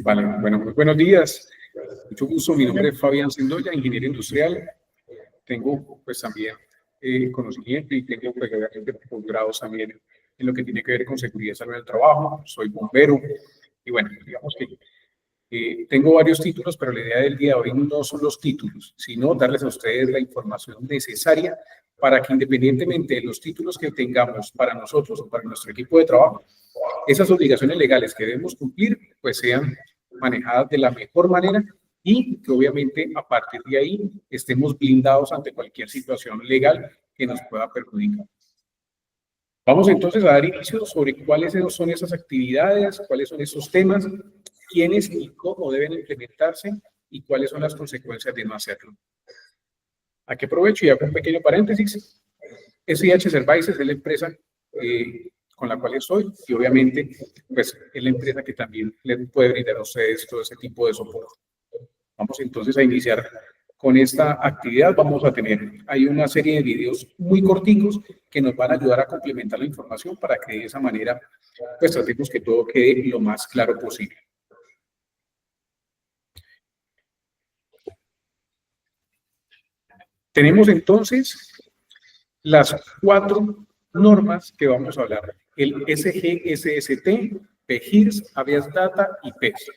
Vale, bueno, muy buenos días. Mucho gusto. Mi nombre es Fabián Sendoya, ingeniero industrial. Tengo pues también conocimiento y tengo pues, obviamente, posgrados también en lo que tiene que ver con seguridad y salud del trabajo. Soy bombero y bueno, digamos que tengo varios títulos, pero la idea del día de hoy no son los títulos, sino darles a ustedes la información necesaria para que independientemente de los títulos que tengamos para nosotros o para nuestro equipo de trabajo, esas obligaciones legales que debemos cumplir, pues sean manejadas de la mejor manera y que obviamente a partir de ahí estemos blindados ante cualquier situación legal que nos pueda perjudicar. Vamos entonces a dar inicio sobre cuáles son esas actividades, cuáles son esos temas, quiénes y cómo deben implementarse y cuáles son las consecuencias de no hacerlo. Aquí aprovecho y hago un pequeño paréntesis. SIH Services es la empresa con la cual estoy y obviamente pues es la empresa que también les puede brindar a ustedes todo ese tipo de soporte. Vamos entonces a iniciar con esta actividad. Vamos a tener, hay una serie de videos muy corticos que nos van a ayudar a complementar la información para que de esa manera pues tratemos que todo quede lo más claro posible. Tenemos entonces las 4 normas que vamos a hablar: el SGSST, PGIRS, Habeas Data y PES.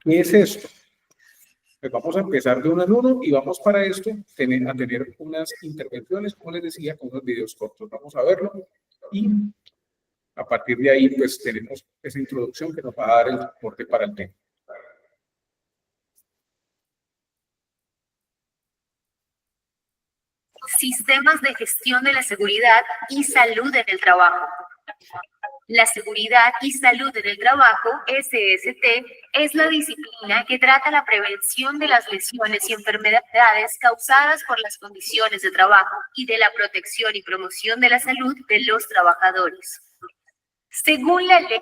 ¿Qué es esto? Pues vamos a empezar de uno en uno y vamos para esto a tener unas intervenciones, como les decía, con unos videos cortos. Vamos a verlo y a partir de ahí pues tenemos esa introducción que nos va a dar el soporte para el tema. Sistemas de gestión de la seguridad y salud en el trabajo. La seguridad y salud en el trabajo, SST, es la disciplina que trata la prevención de las lesiones y enfermedades causadas por las condiciones de trabajo y de la protección y promoción de la salud de los trabajadores. Según la ley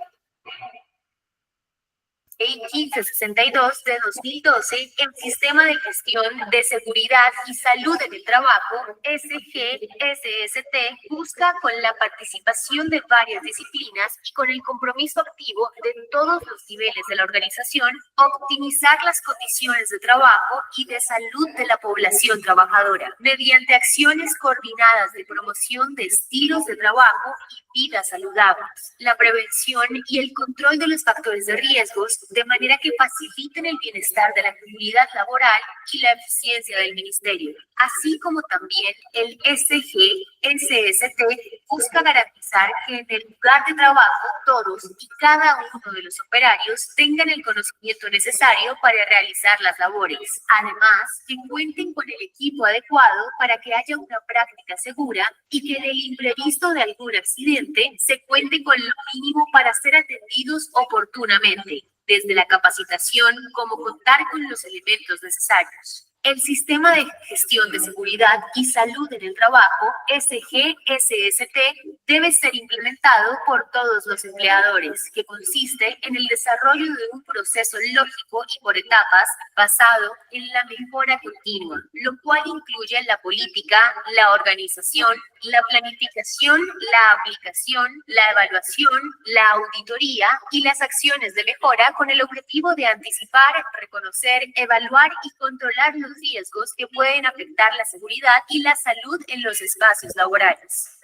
1562 de 2012, el Sistema de Gestión de Seguridad y Salud en el Trabajo, SGSST, busca con la participación de varias disciplinas y con el compromiso activo de todos los niveles de la organización, optimizar las condiciones de trabajo y de salud de la población trabajadora, mediante acciones coordinadas de promoción de estilos de trabajo y vidas saludables, la prevención y el control de los factores de riesgos, de manera que faciliten el bienestar de la comunidad laboral y la eficiencia del ministerio, así como también el SGSST busca garantizar que en el lugar de trabajo todos y cada uno de los operarios tengan el conocimiento necesario para realizar las labores. Además, que cuenten con el equipo adecuado para que haya una práctica segura y que en el imprevisto de algún accidente se cuente con lo mínimo para ser atendidos oportunamente, desde la capacitación como contar con los elementos necesarios. El Sistema de Gestión de Seguridad y Salud en el Trabajo, SGSST, debe ser implementado por todos los empleadores, que consiste en el desarrollo de un proceso lógico y por etapas basado en la mejora continua, lo cual incluye la política, la organización, la planificación, la aplicación, la evaluación, la auditoría y las acciones de mejora con el objetivo de anticipar, reconocer, evaluar y controlar los riesgos que pueden afectar la seguridad y la salud en los espacios laborales.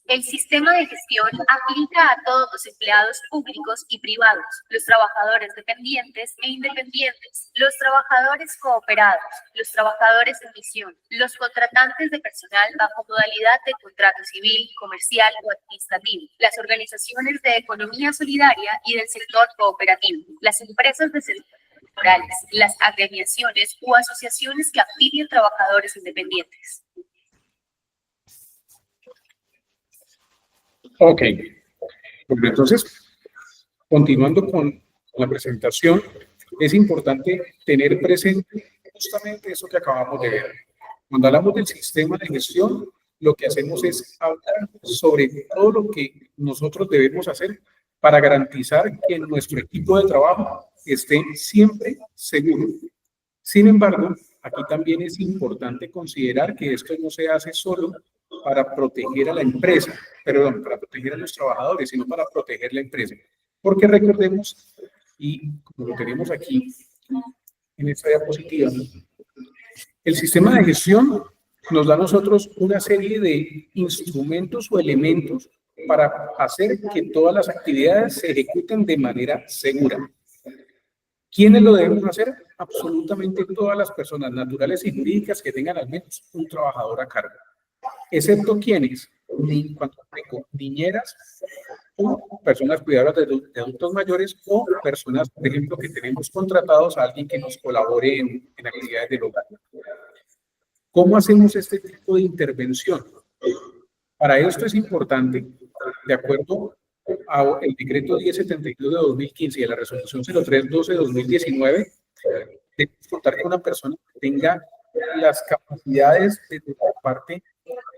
El sistema de gestión aplica a todos los empleados públicos y privados, los trabajadores dependientes e independientes, los trabajadores cooperados, los trabajadores en misión, los contratantes de personal bajo modalidad de contrato civil, comercial o administrativo, las organizaciones de economía solidaria y del sector cooperativo, las empresas de servicios laborales, las agremiaciones o asociaciones que afilien trabajadores independientes. Ok, bueno, entonces, continuando con la presentación, es importante tener presente justamente eso que acabamos de ver. Cuando hablamos del sistema de gestión, lo que hacemos es hablar sobre todo lo que nosotros debemos hacer para garantizar que nuestro equipo de trabajo esté siempre seguro. Sin embargo, aquí también es importante considerar que esto no se hace solo para proteger a la empresa, perdón, para proteger a los trabajadores, sino para proteger la empresa. Porque recordemos y como lo tenemos aquí en esta diapositiva, el sistema de gestión nos da a nosotros una serie de instrumentos o elementos para hacer que todas las actividades se ejecuten de manera segura. ¿Quiénes lo debemos hacer? Absolutamente todas las personas naturales y jurídicas que tengan al menos un trabajador a cargo. Excepto quienes, cuando tengo niñeras o personas cuidadoras de adultos mayores o personas, por ejemplo, que tenemos contratados a alguien que nos colabore en actividades del hogar. ¿Cómo hacemos este tipo de intervención? Para esto es importante, de acuerdo al decreto 1072 de 2015 y a la resolución 0312 de 2019, debemos contar con una persona que tenga las capacidades de la parte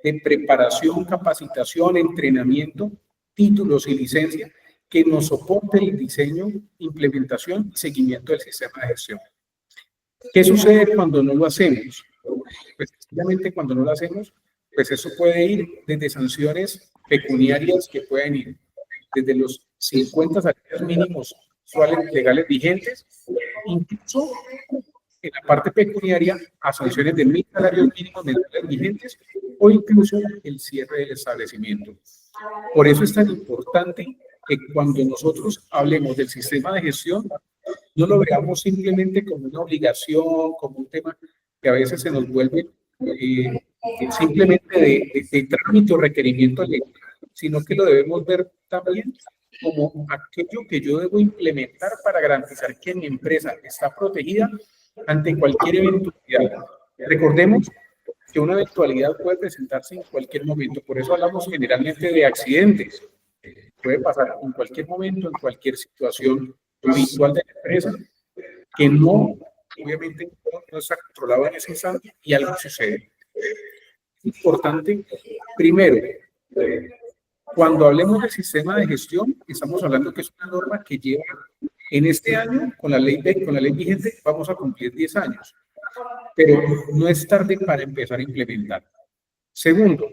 de preparación, capacitación, entrenamiento, títulos y licencia que nos soporte el diseño, implementación y seguimiento del sistema de gestión. ¿Qué sucede cuando no lo hacemos? Pues sencillamente cuando no lo hacemos, pues eso puede ir desde sanciones pecuniarias que pueden ir desde los 50 salarios mínimos legales vigentes, incluso en la parte pecuniaria a sanciones de 1.000 salarios mínimos mensuales vigentes o incluso el cierre del establecimiento. Por eso es tan importante que cuando nosotros hablemos del sistema de gestión, no lo veamos simplemente como una obligación, como un tema que a veces se nos vuelve simplemente de trámite o requerimiento legal, sino que lo debemos ver también como aquello que yo debo implementar para garantizar que mi empresa está protegida ante cualquier eventualidad. Recordemos que una eventualidad puede presentarse en cualquier momento, por eso hablamos generalmente de accidentes. Puede pasar en cualquier momento, en cualquier situación habitual de la empresa, que no, obviamente, no está controlado en ese instante y algo sucede. Es importante, primero, cuando hablemos del sistema de gestión, estamos hablando que es una norma que lleva, en este año, con la ley vigente, vamos a cumplir 10 años, pero no es tarde para empezar a implementar. Segundo,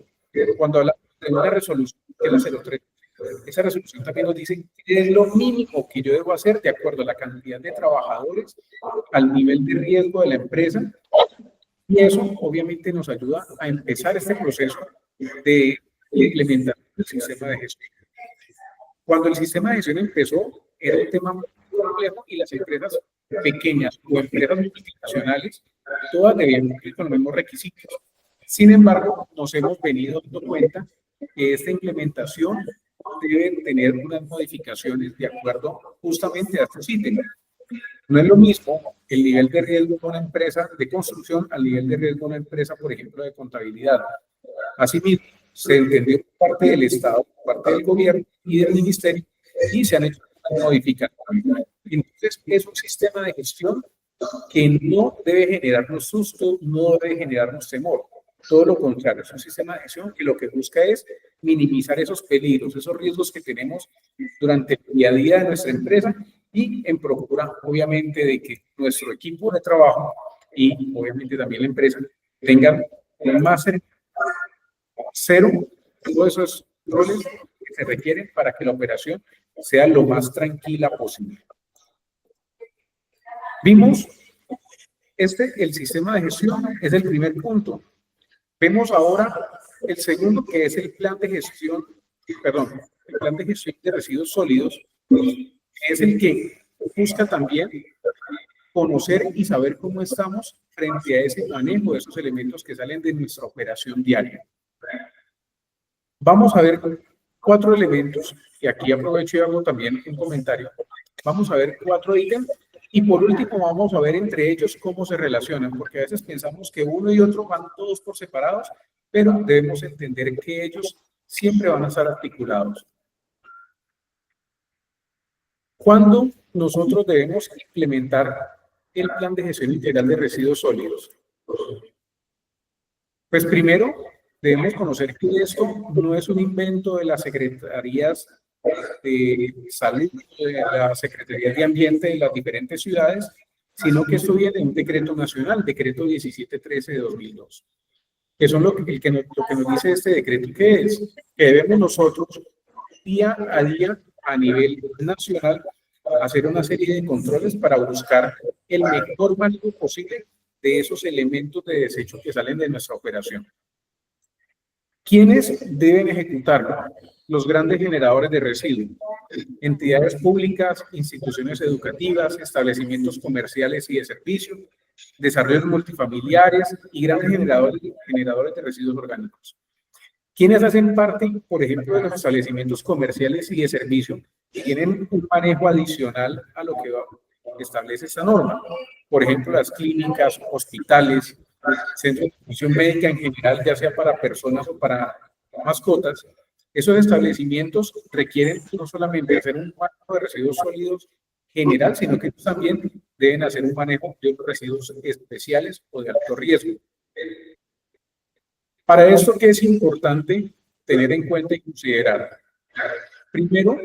cuando hablamos de una resolución, que es la 03, esa resolución también nos dice que es lo mínimo que yo debo hacer de acuerdo a la cantidad de trabajadores, al nivel de riesgo de la empresa, y eso obviamente nos ayuda a empezar este proceso de implementar el sistema de gestión. Cuando el sistema de gestión empezó, era un tema muy complejo y las empresas pequeñas o empresas multinacionales, todas debían cumplir con los mismos requisitos. Sin embargo, nos hemos venido dando cuenta que esta implementación debe tener unas modificaciones de acuerdo justamente a estos ítems. No es lo mismo el nivel de riesgo de una empresa de construcción al nivel de riesgo de una empresa, por ejemplo, de contabilidad. Asimismo, se entendió por parte del Estado, por parte del gobierno y del ministerio, y se han hecho modificaciones. Entonces, es un sistema de gestión que no debe generarnos susto, no debe generarnos temor. Todo lo contrario, es un sistema de gestión que lo que busca es minimizar esos peligros, esos riesgos que tenemos durante el día a día de nuestra empresa y en procura, obviamente, de que nuestro equipo de trabajo y, obviamente, también la empresa tengan más cero todos esos roles que se requieren para que la operación sea lo más tranquila posible. Vimos el sistema de gestión es el primer punto. Vemos ahora el segundo, que es el plan de gestión, el plan de gestión de residuos sólidos, que es el que busca también conocer y saber cómo estamos frente a ese manejo de esos elementos que salen de nuestra operación diaria. Vamos a ver 4 elementos, y aquí aprovecho y hago también un comentario. Vamos a ver 4 ítems. Y por último, vamos a ver entre ellos cómo se relacionan, porque a veces pensamos que uno y otro van todos por separados, pero debemos entender que ellos siempre van a estar articulados. ¿Cuándo nosotros debemos implementar el plan de gestión integral de residuos sólidos? Pues primero, debemos conocer que esto no es un invento de las secretarías de salud, de la Secretaría de Ambiente de las diferentes ciudades, sino que esto viene de un decreto nacional, decreto 1713 de 2002. Que son lo que nos dice este decreto, que es que debemos nosotros día a día a nivel nacional hacer una serie de controles para buscar el mejor manejo posible de esos elementos de desecho que salen de nuestra operación. ¿Quiénes deben ejecutarlo? Los grandes generadores de residuos, entidades públicas, instituciones educativas, establecimientos comerciales y de servicios, desarrollos multifamiliares y grandes generadores de residuos orgánicos. ¿Quiénes hacen parte, por ejemplo, de los establecimientos comerciales y de servicio? Tienen un manejo adicional a lo que establece esta norma. Por ejemplo, las clínicas, hospitales, centros de atención médica en general, ya sea para personas o para mascotas. Esos establecimientos requieren no solamente hacer un manejo de residuos sólidos general, sino que también deben hacer un manejo de residuos especiales o de alto riesgo. Para esto, ¿qué es importante tener en cuenta y considerar? Primero,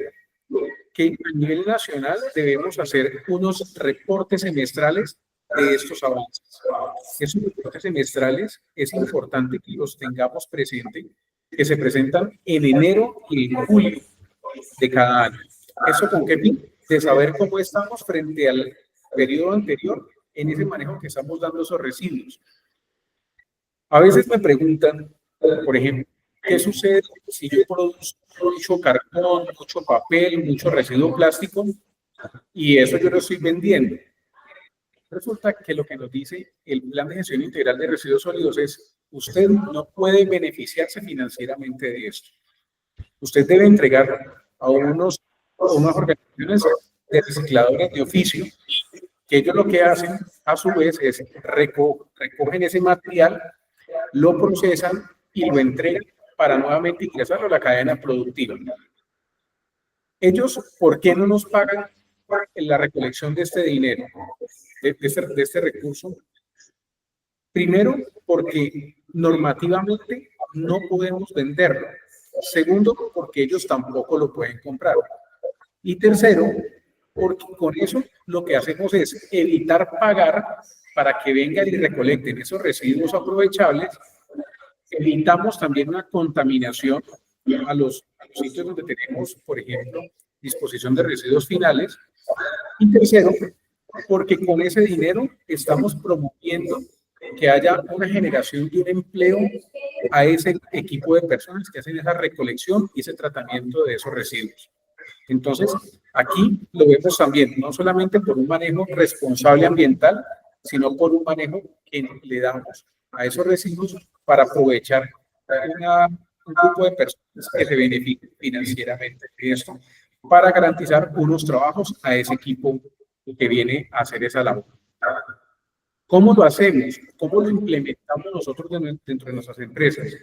que a nivel nacional debemos hacer unos reportes semestrales de estos avances. Esos reportes semestrales es importante que los tengamos presente, que se presentan en enero y en julio de cada año. ¿Eso con qué fin? De saber cómo estamos frente al periodo anterior en ese manejo que estamos dando esos residuos. A veces me preguntan, por ejemplo, ¿qué sucede si yo produzco mucho cartón, mucho papel, mucho residuo plástico y eso yo lo estoy vendiendo? Resulta que lo que nos dice el Plan de Gestión Integral de Residuos Sólidos es: usted no puede beneficiarse financieramente de esto. Usted debe entregar a unas organizaciones de recicladores de oficio, que ellos lo que hacen a su vez es recogen ese material, lo procesan y lo entregan para nuevamente ingresarlo a la cadena productiva. Ellos, ¿por qué no nos pagan la recolección de este dinero, de este recurso? Primero, porque normativamente no podemos venderlo. Segundo, porque ellos tampoco lo pueden comprar. Y tercero, porque con eso lo que hacemos es evitar pagar para que vengan y recolecten esos residuos aprovechables. Evitamos también una contaminación a los sitios donde tenemos, por ejemplo, disposición de residuos finales. Y tercero, porque con ese dinero estamos promoviendo que haya una generación de un empleo a ese equipo de personas que hacen esa recolección y ese tratamiento de esos residuos. Entonces, aquí lo vemos también, no solamente por un manejo responsable ambiental, sino por un manejo que le damos a esos residuos para aprovechar un grupo de personas que se beneficien financieramente de esto, para garantizar unos trabajos a ese equipo que viene a hacer esa labor. ¿Cómo lo hacemos? ¿Cómo lo implementamos nosotros dentro de nuestras empresas?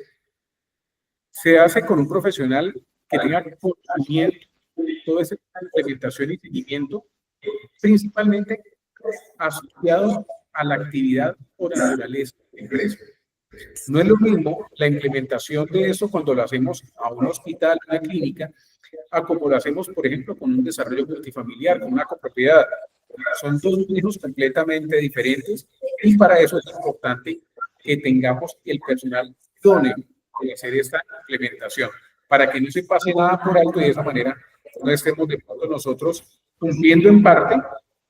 Se hace con un profesional que tenga conocimiento de toda esa implementación y seguimiento, principalmente asociados a la actividad o la naturaleza de la empresa. No es lo mismo la implementación de eso cuando lo hacemos a un hospital, a una clínica, a como lo hacemos, por ejemplo, con un desarrollo multifamiliar, con una copropiedad. Son dos manejos completamente diferentes y para eso es importante que tengamos el personal idóneo de hacer esta implementación, para que no se pase nada por alto y de esa manera no estemos de pronto nosotros cumpliendo en parte,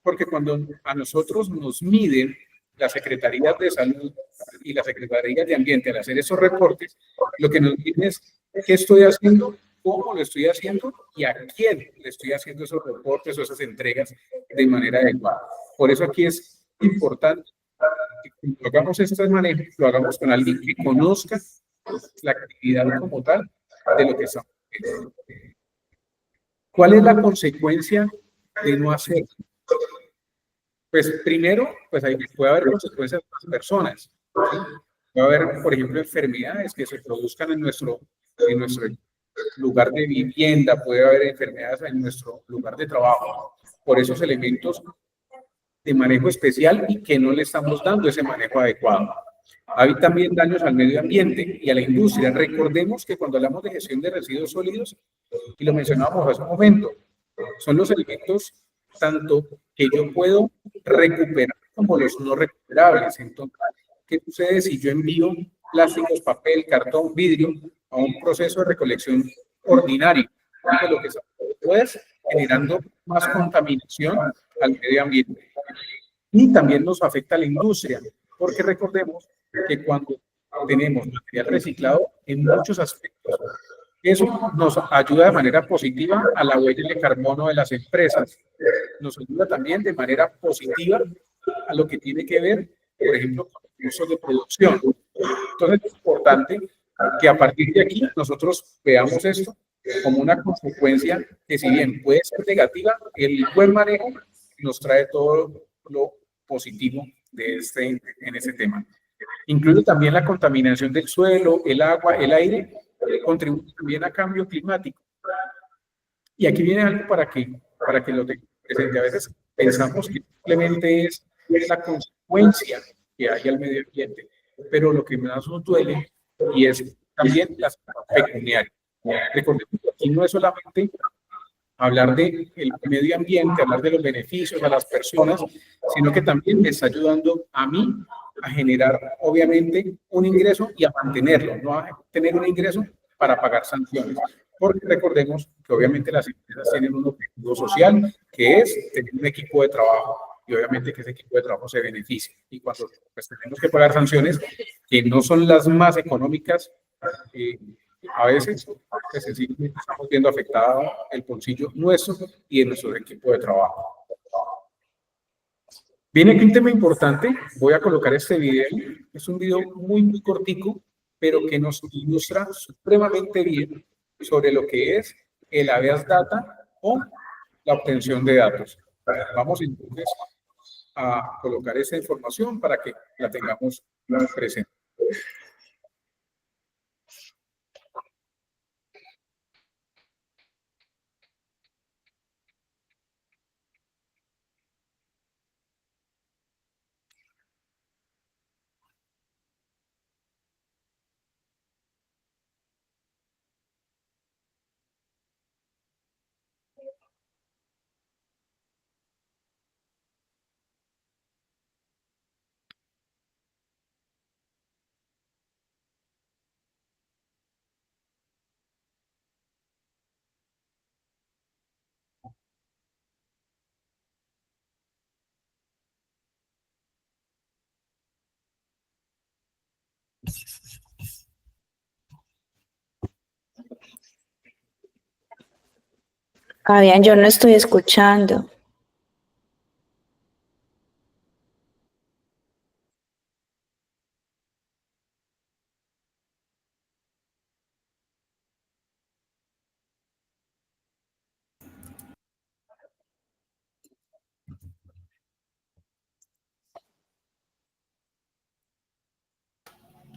porque cuando a nosotros nos miden la Secretaría de Salud y la Secretaría de Ambiente al hacer esos reportes, lo que nos dicen es qué estoy haciendo, cómo lo estoy haciendo y a quién le estoy haciendo esos reportes o esas entregas de manera adecuada. Por eso aquí es importante que cuando hagamos estos manejos, lo hagamos con alguien que conozca la actividad como tal de lo que estamos haciendo. ¿Cuál es la consecuencia de no hacerlo? Pues primero, pues ahí puede haber consecuencias para las personas. ¿Sí? Puede haber, por ejemplo, enfermedades que se produzcan en nuestro lugar de vivienda, puede haber enfermedades en nuestro lugar de trabajo, por esos elementos de manejo especial y que no le estamos dando ese manejo adecuado. Hay también daños al medio ambiente y a la industria. Recordemos que cuando hablamos de gestión de residuos sólidos, y lo mencionábamos hace un momento, son los elementos tanto que yo puedo recuperar como los no recuperables. Entonces, ¿qué sucede si yo envío plásticos, papel, cartón, vidrio a un proceso de recolección ordinario? Lo que pues generando más contaminación al medio ambiente. Y también nos afecta a la industria, porque recordemos que cuando tenemos material reciclado en muchos aspectos, eso nos ayuda de manera positiva a la huella de carbono de las empresas. Nos ayuda también de manera positiva a lo que tiene que ver, por ejemplo, con el uso de producción. Entonces es importante que a partir de aquí nosotros veamos esto como una consecuencia que, si bien puede ser negativa, el buen manejo nos trae todo lo positivo en este tema. Incluye también la contaminación del suelo, el agua, el aire, contribuye también a cambio climático. Y aquí viene algo para que lo tengan presente. A veces pensamos que simplemente es la consecuencia que hay al medio ambiente, pero lo que más nos duele y es también las pecuniarias. Recordemos que aquí no es solamente hablar del medio ambiente, hablar de los beneficios a las personas, sino que también me está ayudando a mí a generar, obviamente, un ingreso y a mantenerlo, no a tener un ingreso para pagar sanciones. Porque recordemos que obviamente las empresas tienen un objetivo social, que es tener un equipo de trabajo, y obviamente que ese equipo de trabajo se beneficie. Y cuando pues, tenemos que pagar sanciones que no son las más económicas, a veces pues, sencillamente estamos viendo afectado el bolsillo nuestro y de nuestro equipo de trabajo. Viene aquí un tema importante. Voy a colocar este video. Es un video muy cortico, pero que nos ilustra supremamente bien sobre lo que es el habeas data o la obtención de datos. Vamos entonces a colocar esa información para que la tengamos presente. Fabián, yo no estoy escuchando.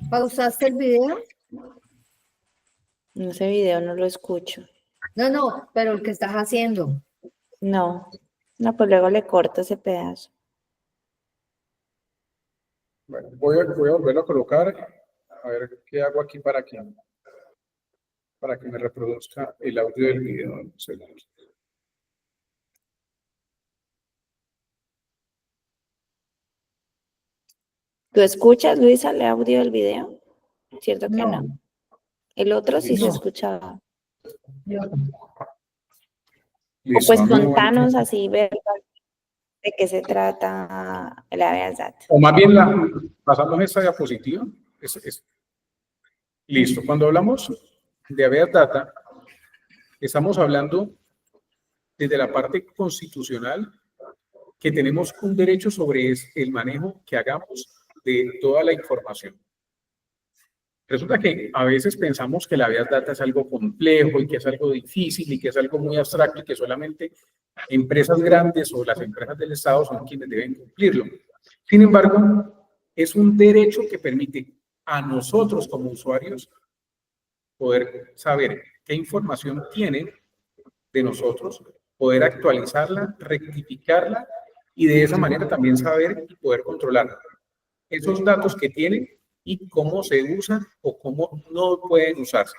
¿Pausaste el video? Ese video no lo escucho. No, pero el que estás haciendo. No, pues luego le corto ese pedazo. Bueno, voy a volverlo a colocar. A ver qué hago aquí para que me reproduzca el audio del video. ¿Tú escuchas, Luisa, el audio del video? ¿Cierto que no? El otro sí se escuchaba. Listo, Pues amigo, contanos así, ver de qué se trata el habeas data. o más bien pasamos esta diapositiva. Listo. Cuando hablamos de habeas data, estamos hablando desde la parte constitucional que tenemos un derecho sobre el manejo que hagamos de toda la información. Resulta que a veces pensamos que la habeas data es algo complejo y que es algo difícil y que es algo muy abstracto y que solamente empresas grandes o las empresas del Estado son quienes deben cumplirlo. Sin embargo, es un derecho que permite a nosotros como usuarios poder saber qué información tienen de nosotros, poder actualizarla, rectificarla y de esa manera también saber y poder controlar esos datos que tienen y cómo se usan o cómo no pueden usarse.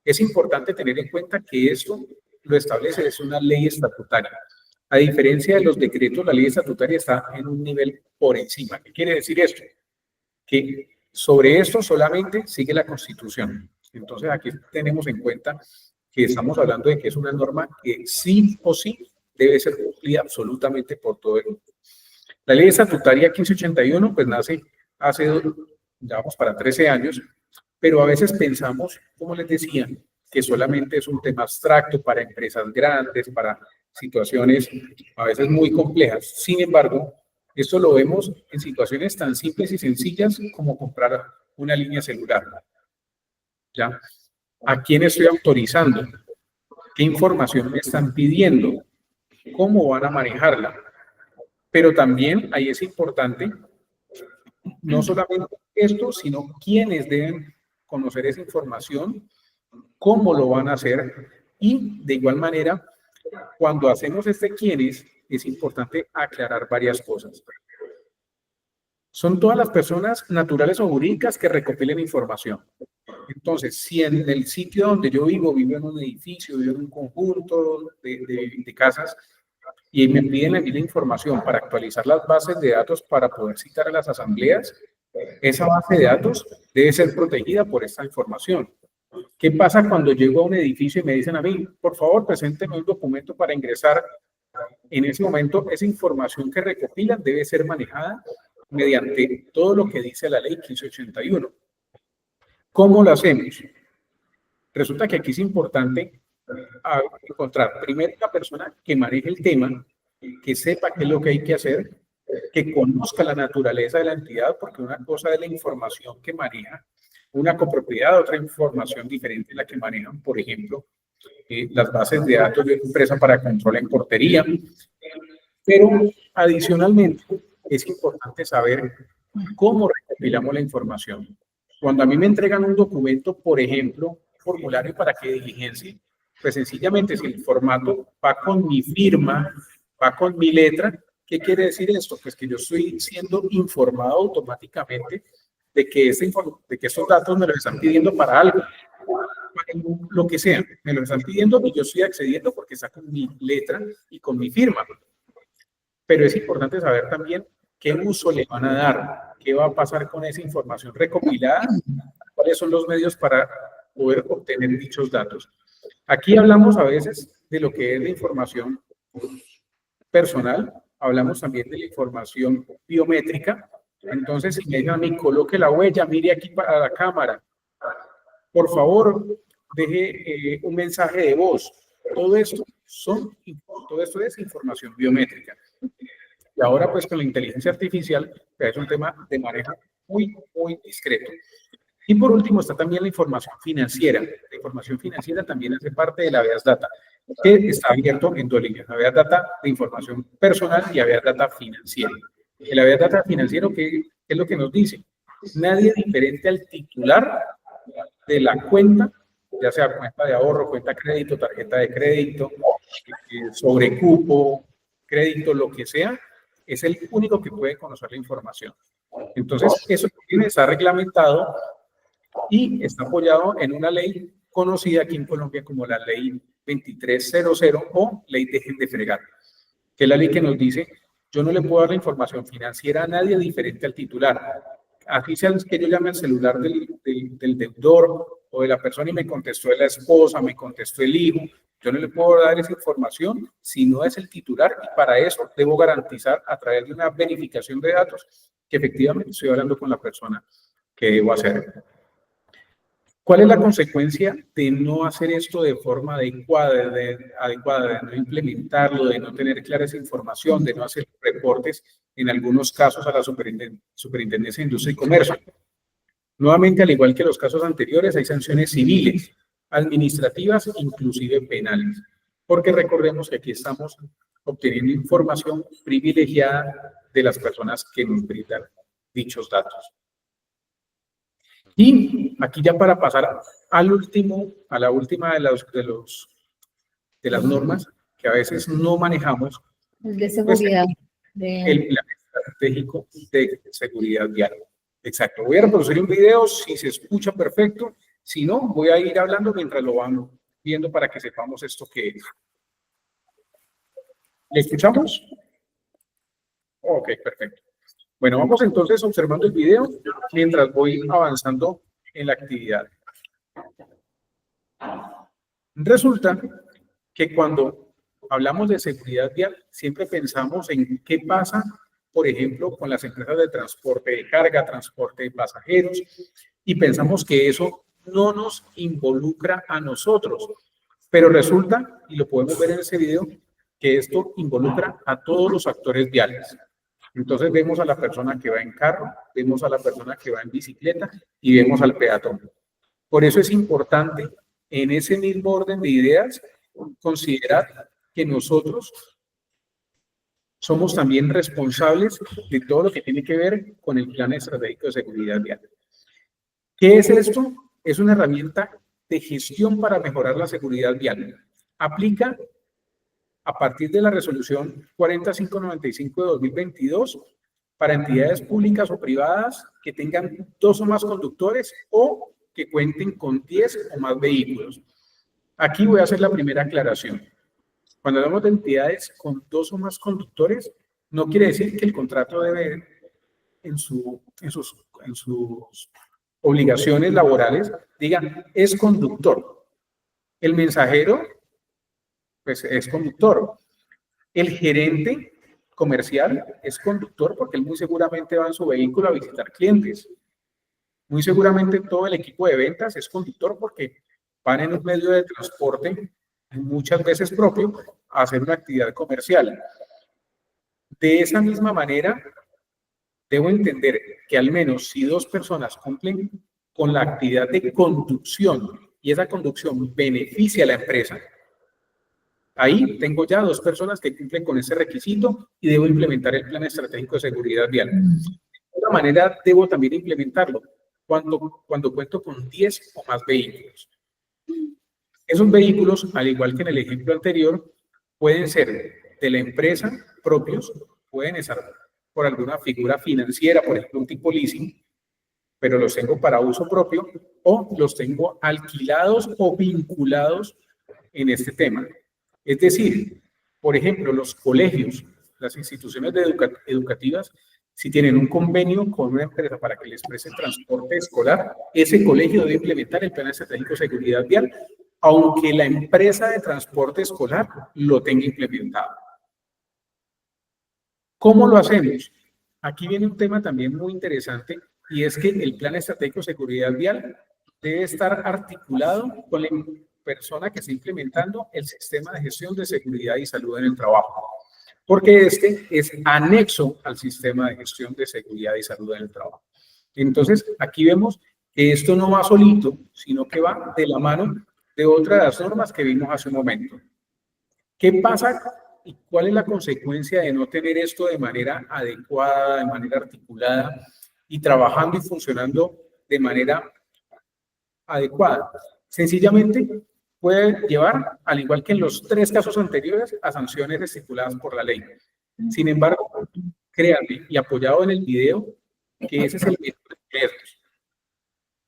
Es importante tener en cuenta que esto lo establece, es una ley estatutaria. A diferencia de los decretos, la ley estatutaria está en un nivel por encima. ¿Qué quiere decir esto? Que sobre esto solamente sigue la Constitución. Entonces aquí tenemos en cuenta que estamos hablando de que es una norma que sí o sí debe ser cumplida absolutamente por todo el mundo. La ley estatutaria 1581 pues nace hace, ya vamos para 13 años, pero a veces pensamos, como les decía, que solamente es un tema abstracto para empresas grandes, para situaciones a veces muy complejas. Sin embargo, esto lo vemos en situaciones tan simples y sencillas como comprar una línea celular. ¿Ya? ¿A quién estoy autorizando? ¿Qué información me están pidiendo? ¿Cómo van a manejarla? Pero también ahí es importante no solamente esto, sino quiénes deben conocer esa información, cómo lo van a hacer y de igual manera, cuando hacemos este quiénes, es importante aclarar varias cosas. Son todas las personas naturales o jurídicas que recopilen información. Entonces, si en el sitio donde yo vivo en un edificio, vivo en un conjunto de casas, y me piden a mí la información para actualizar las bases de datos para poder citar a las asambleas, esa base de datos debe ser protegida por esta información. ¿Qué pasa cuando llego a un edificio y me dicen a mí, por favor, presénteme un documento para ingresar? En ese momento, esa información que recopilan debe ser manejada mediante todo lo que dice la ley 1581. ¿Cómo lo hacemos? Resulta que aquí es importante encontrar primero una persona que maneje el tema, que sepa qué es lo que hay que hacer, que conozca la naturaleza de la entidad, porque una cosa es la información que maneja una copropiedad, otra información diferente es la que manejan, por ejemplo, las bases de datos de una empresa para control en portería. Pero adicionalmente es importante saber cómo recopilamos la información. Cuando a mí me entregan un documento, por ejemplo, un formulario para que diligencie, pues sencillamente si el formato va con mi firma, va con mi letra, ¿qué quiere decir esto? Pues que yo estoy siendo informado automáticamente de que estos datos me los están pidiendo para algo, lo que sea, me los están pidiendo y yo estoy accediendo porque está con mi letra y con mi firma. Pero es importante saber también qué uso le van a dar, qué va a pasar con esa información recopilada, cuáles son los medios para poder obtener dichos datos. Aquí hablamos a veces de lo que es la información personal, hablamos también de la información biométrica. Entonces, si me dicen a mí, coloque la huella, mire aquí para la cámara, por favor, deje un mensaje de voz. Todo esto es información biométrica. Y ahora, pues, con la inteligencia artificial, que es un tema de manejo muy, muy discreto. Y por último está también la información financiera. La información financiera también hace parte de la Habeas Data, que está abierto en dos líneas. Habeas Data de información personal y Habeas Data financiera. El Habeas Data financiero, ¿qué es lo que nos dice? Nadie diferente al titular de la cuenta, ya sea cuenta de ahorro, cuenta de crédito, tarjeta de crédito, sobrecupo, crédito, lo que sea, es el único que puede conocer la información. Entonces, eso está reglamentado y está apoyado en una ley conocida aquí en Colombia como la Ley 2300 o Ley Dejen de Fregar, que es la ley que nos dice, yo no le puedo dar la información financiera a nadie diferente al titular. Así sea que yo llame al celular del deudor o de la persona y me contestó la esposa, me contestó el hijo, yo no le puedo dar esa información si no es el titular y para eso debo garantizar a través de una verificación de datos que efectivamente estoy hablando con la persona que debo hacer. ¿Cuál es la consecuencia de no hacer esto de forma adecuada, de no implementarlo, de no tener clara esa información, de no hacer reportes, en algunos casos, a la Superintendencia de Industria y Comercio? Nuevamente, al igual que los casos anteriores, hay sanciones civiles, administrativas, inclusive penales, porque recordemos que aquí estamos obteniendo información privilegiada de las personas que nos brindan dichos datos. Y aquí ya para pasar a la última de las normas que a veces no manejamos, El de seguridad. el plan estratégico de seguridad vial. Exacto. Voy a reproducir un video, si se escucha perfecto, si no, voy a ir hablando mientras lo van viendo para que sepamos esto que es. ¿Le escuchamos? Ok, perfecto. Bueno, vamos entonces observando el video mientras voy avanzando en la actividad. Resulta que cuando hablamos de seguridad vial, siempre pensamos en qué pasa, por ejemplo, con las empresas de transporte de carga, transporte de pasajeros, y pensamos que eso no nos involucra a nosotros. Pero resulta, y lo podemos ver en ese video, que esto involucra a todos los actores viales. Entonces vemos a la persona que va en carro, vemos a la persona que va en bicicleta y vemos al peatón. Por eso es importante, en ese mismo orden de ideas, considerar que nosotros somos también responsables de todo lo que tiene que ver con el Plan Estratégico de Seguridad Vial. ¿Qué es esto? Es una herramienta de gestión para mejorar la seguridad vial. Aplica a partir de la resolución 40595 de 2022 para entidades públicas o privadas que tengan 2 o más conductores o que cuenten con 10 o más vehículos. Aquí voy a hacer la primera aclaración. Cuando hablamos de entidades con 2 o más conductores, no quiere decir que el contrato debe, en sus obligaciones laborales, digan, es conductor. El mensajero, pues es conductor. El gerente comercial es conductor porque él muy seguramente va en su vehículo a visitar clientes. Muy seguramente todo el equipo de ventas es conductor porque van en un medio de transporte, muchas veces propio, a hacer una actividad comercial. De esa misma manera, debo entender que al menos si 2 personas cumplen con la actividad de conducción y esa conducción beneficia a la empresa, ahí tengo ya 2 personas que cumplen con ese requisito y debo implementar el Plan Estratégico de Seguridad Vial. De otra manera, debo también implementarlo cuando cuento con 10 o más vehículos. Esos vehículos, al igual que en el ejemplo anterior, pueden ser de la empresa propios, pueden estar por alguna figura financiera, por ejemplo, un tipo leasing, pero los tengo para uso propio o los tengo alquilados o vinculados en este tema. Es decir, por ejemplo, los colegios, las instituciones educativas, si tienen un convenio con una empresa para que les preste transporte escolar, ese colegio debe implementar el Plan Estratégico de Seguridad Vial, aunque la empresa de transporte escolar lo tenga implementado. ¿Cómo lo hacemos? Aquí viene un tema también muy interesante y es que el Plan Estratégico de Seguridad Vial debe estar articulado con la persona que está implementando el sistema de gestión de seguridad y salud en el trabajo, porque este es anexo al sistema de gestión de seguridad y salud en el trabajo. Entonces, aquí vemos que esto no va solito, sino que va de la mano de otra de las normas que vimos hace un momento. ¿Qué pasa y cuál es la consecuencia de no tener esto de manera adecuada, de manera articulada y trabajando y funcionando de manera adecuada? Sencillamente puede llevar, al igual que en los 3 casos anteriores, a sanciones estipuladas por la ley. Sin embargo, créanme, y apoyado en el video, que ese es el método de riesgos.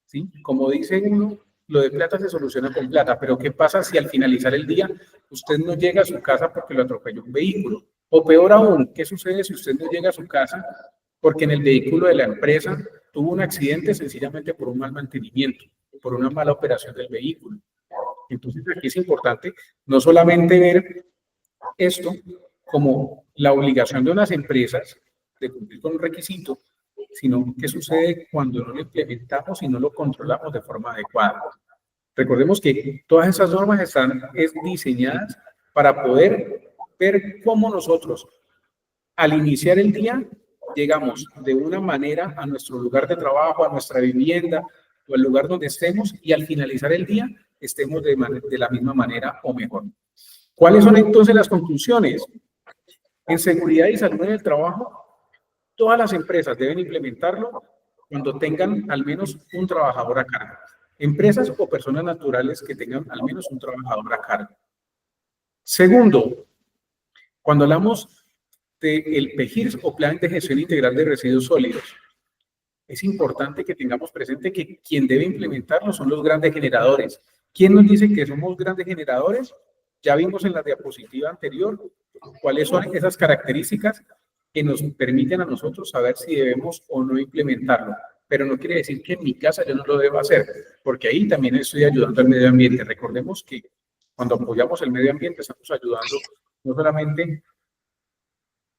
¿Sí? Como dice uno, lo de plata se soluciona con plata, pero ¿qué pasa si al finalizar el día usted no llega a su casa porque lo atropelló un vehículo? O peor aún, ¿qué sucede si usted no llega a su casa porque en el vehículo de la empresa tuvo un accidente sencillamente por un mal mantenimiento, por una mala operación del vehículo? Entonces aquí es importante no solamente ver esto como la obligación de unas empresas de cumplir con un requisito, sino qué sucede cuando no lo implementamos y no lo controlamos de forma adecuada. Recordemos que todas esas normas están diseñadas para poder ver cómo nosotros, al iniciar el día, llegamos de una manera a nuestro lugar de trabajo, a nuestra vivienda o al lugar donde estemos, y al finalizar el día estemos de la misma manera o mejor. ¿Cuáles son entonces las conclusiones? En seguridad y salud en el trabajo, todas las empresas deben implementarlo cuando tengan al menos un trabajador a cargo. Empresas o personas naturales que tengan al menos un trabajador a cargo. Segundo, cuando hablamos del PEGIRS o Plan de Gestión Integral de Residuos Sólidos, es importante que tengamos presente que quien debe implementarlo son los grandes generadores. ¿Quién nos dice que somos grandes generadores? Ya vimos en la diapositiva anterior cuáles son esas características que nos permiten a nosotros saber si debemos o no implementarlo. Pero no quiere decir que en mi casa yo no lo deba hacer, porque ahí también estoy ayudando al medio ambiente. Recordemos que Cuando apoyamos el medio ambiente, estamos ayudando no solamente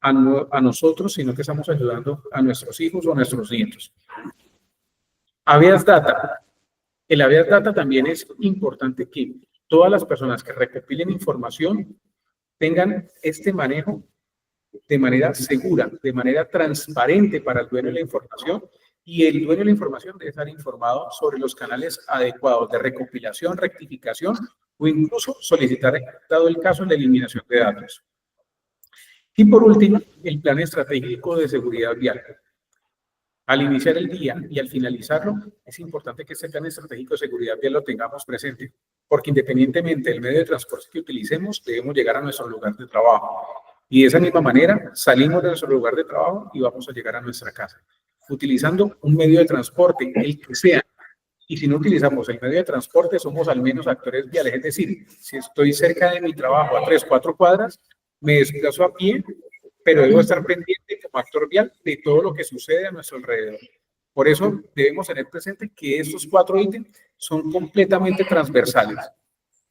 a nosotros, sino que estamos ayudando a nuestros hijos o a nuestros nietos. Habeas Data. El Habeas Data también es importante que todas las personas que recopilen información tengan este manejo de manera segura, de manera transparente para el dueño de la información, y el dueño de la información debe estar informado sobre los canales adecuados de recopilación, rectificación o incluso solicitar, dado el caso, la eliminación de datos. Y por último, el plan estratégico de seguridad vial. Al iniciar el día y al finalizarlo, es importante que este plan estratégico de seguridad vial lo tengamos presente, porque independientemente del medio de transporte que utilicemos, debemos llegar a nuestro lugar de trabajo. Y de esa misma manera, salimos de nuestro lugar de trabajo y vamos a llegar a nuestra casa, utilizando un medio de transporte, el que sea. Y si no utilizamos el medio de transporte, somos al menos actores viales. Es decir, si estoy cerca de mi trabajo a 3, 4 cuadras, me desplazo a pie, pero debo estar pendiente como actor vial de todo lo que sucede a nuestro alrededor. Por eso debemos tener presente que estos 4 ítems son completamente transversales.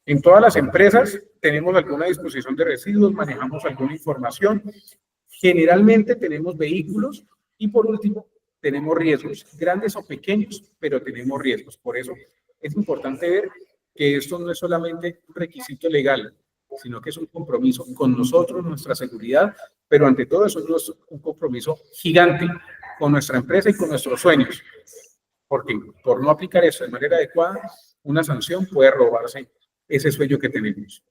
En todas las empresas tenemos alguna disposición de residuos, manejamos alguna información, generalmente tenemos vehículos y por último tenemos riesgos, grandes o pequeños, pero tenemos riesgos. Por eso es importante ver que esto no es solamente un requisito legal, sino que es un compromiso con nosotros, nuestra seguridad, pero ante todo eso es un compromiso gigante con nuestra empresa y con nuestros sueños, porque por no aplicar eso de manera adecuada, una sanción puede robarse ese sueño que tenemos.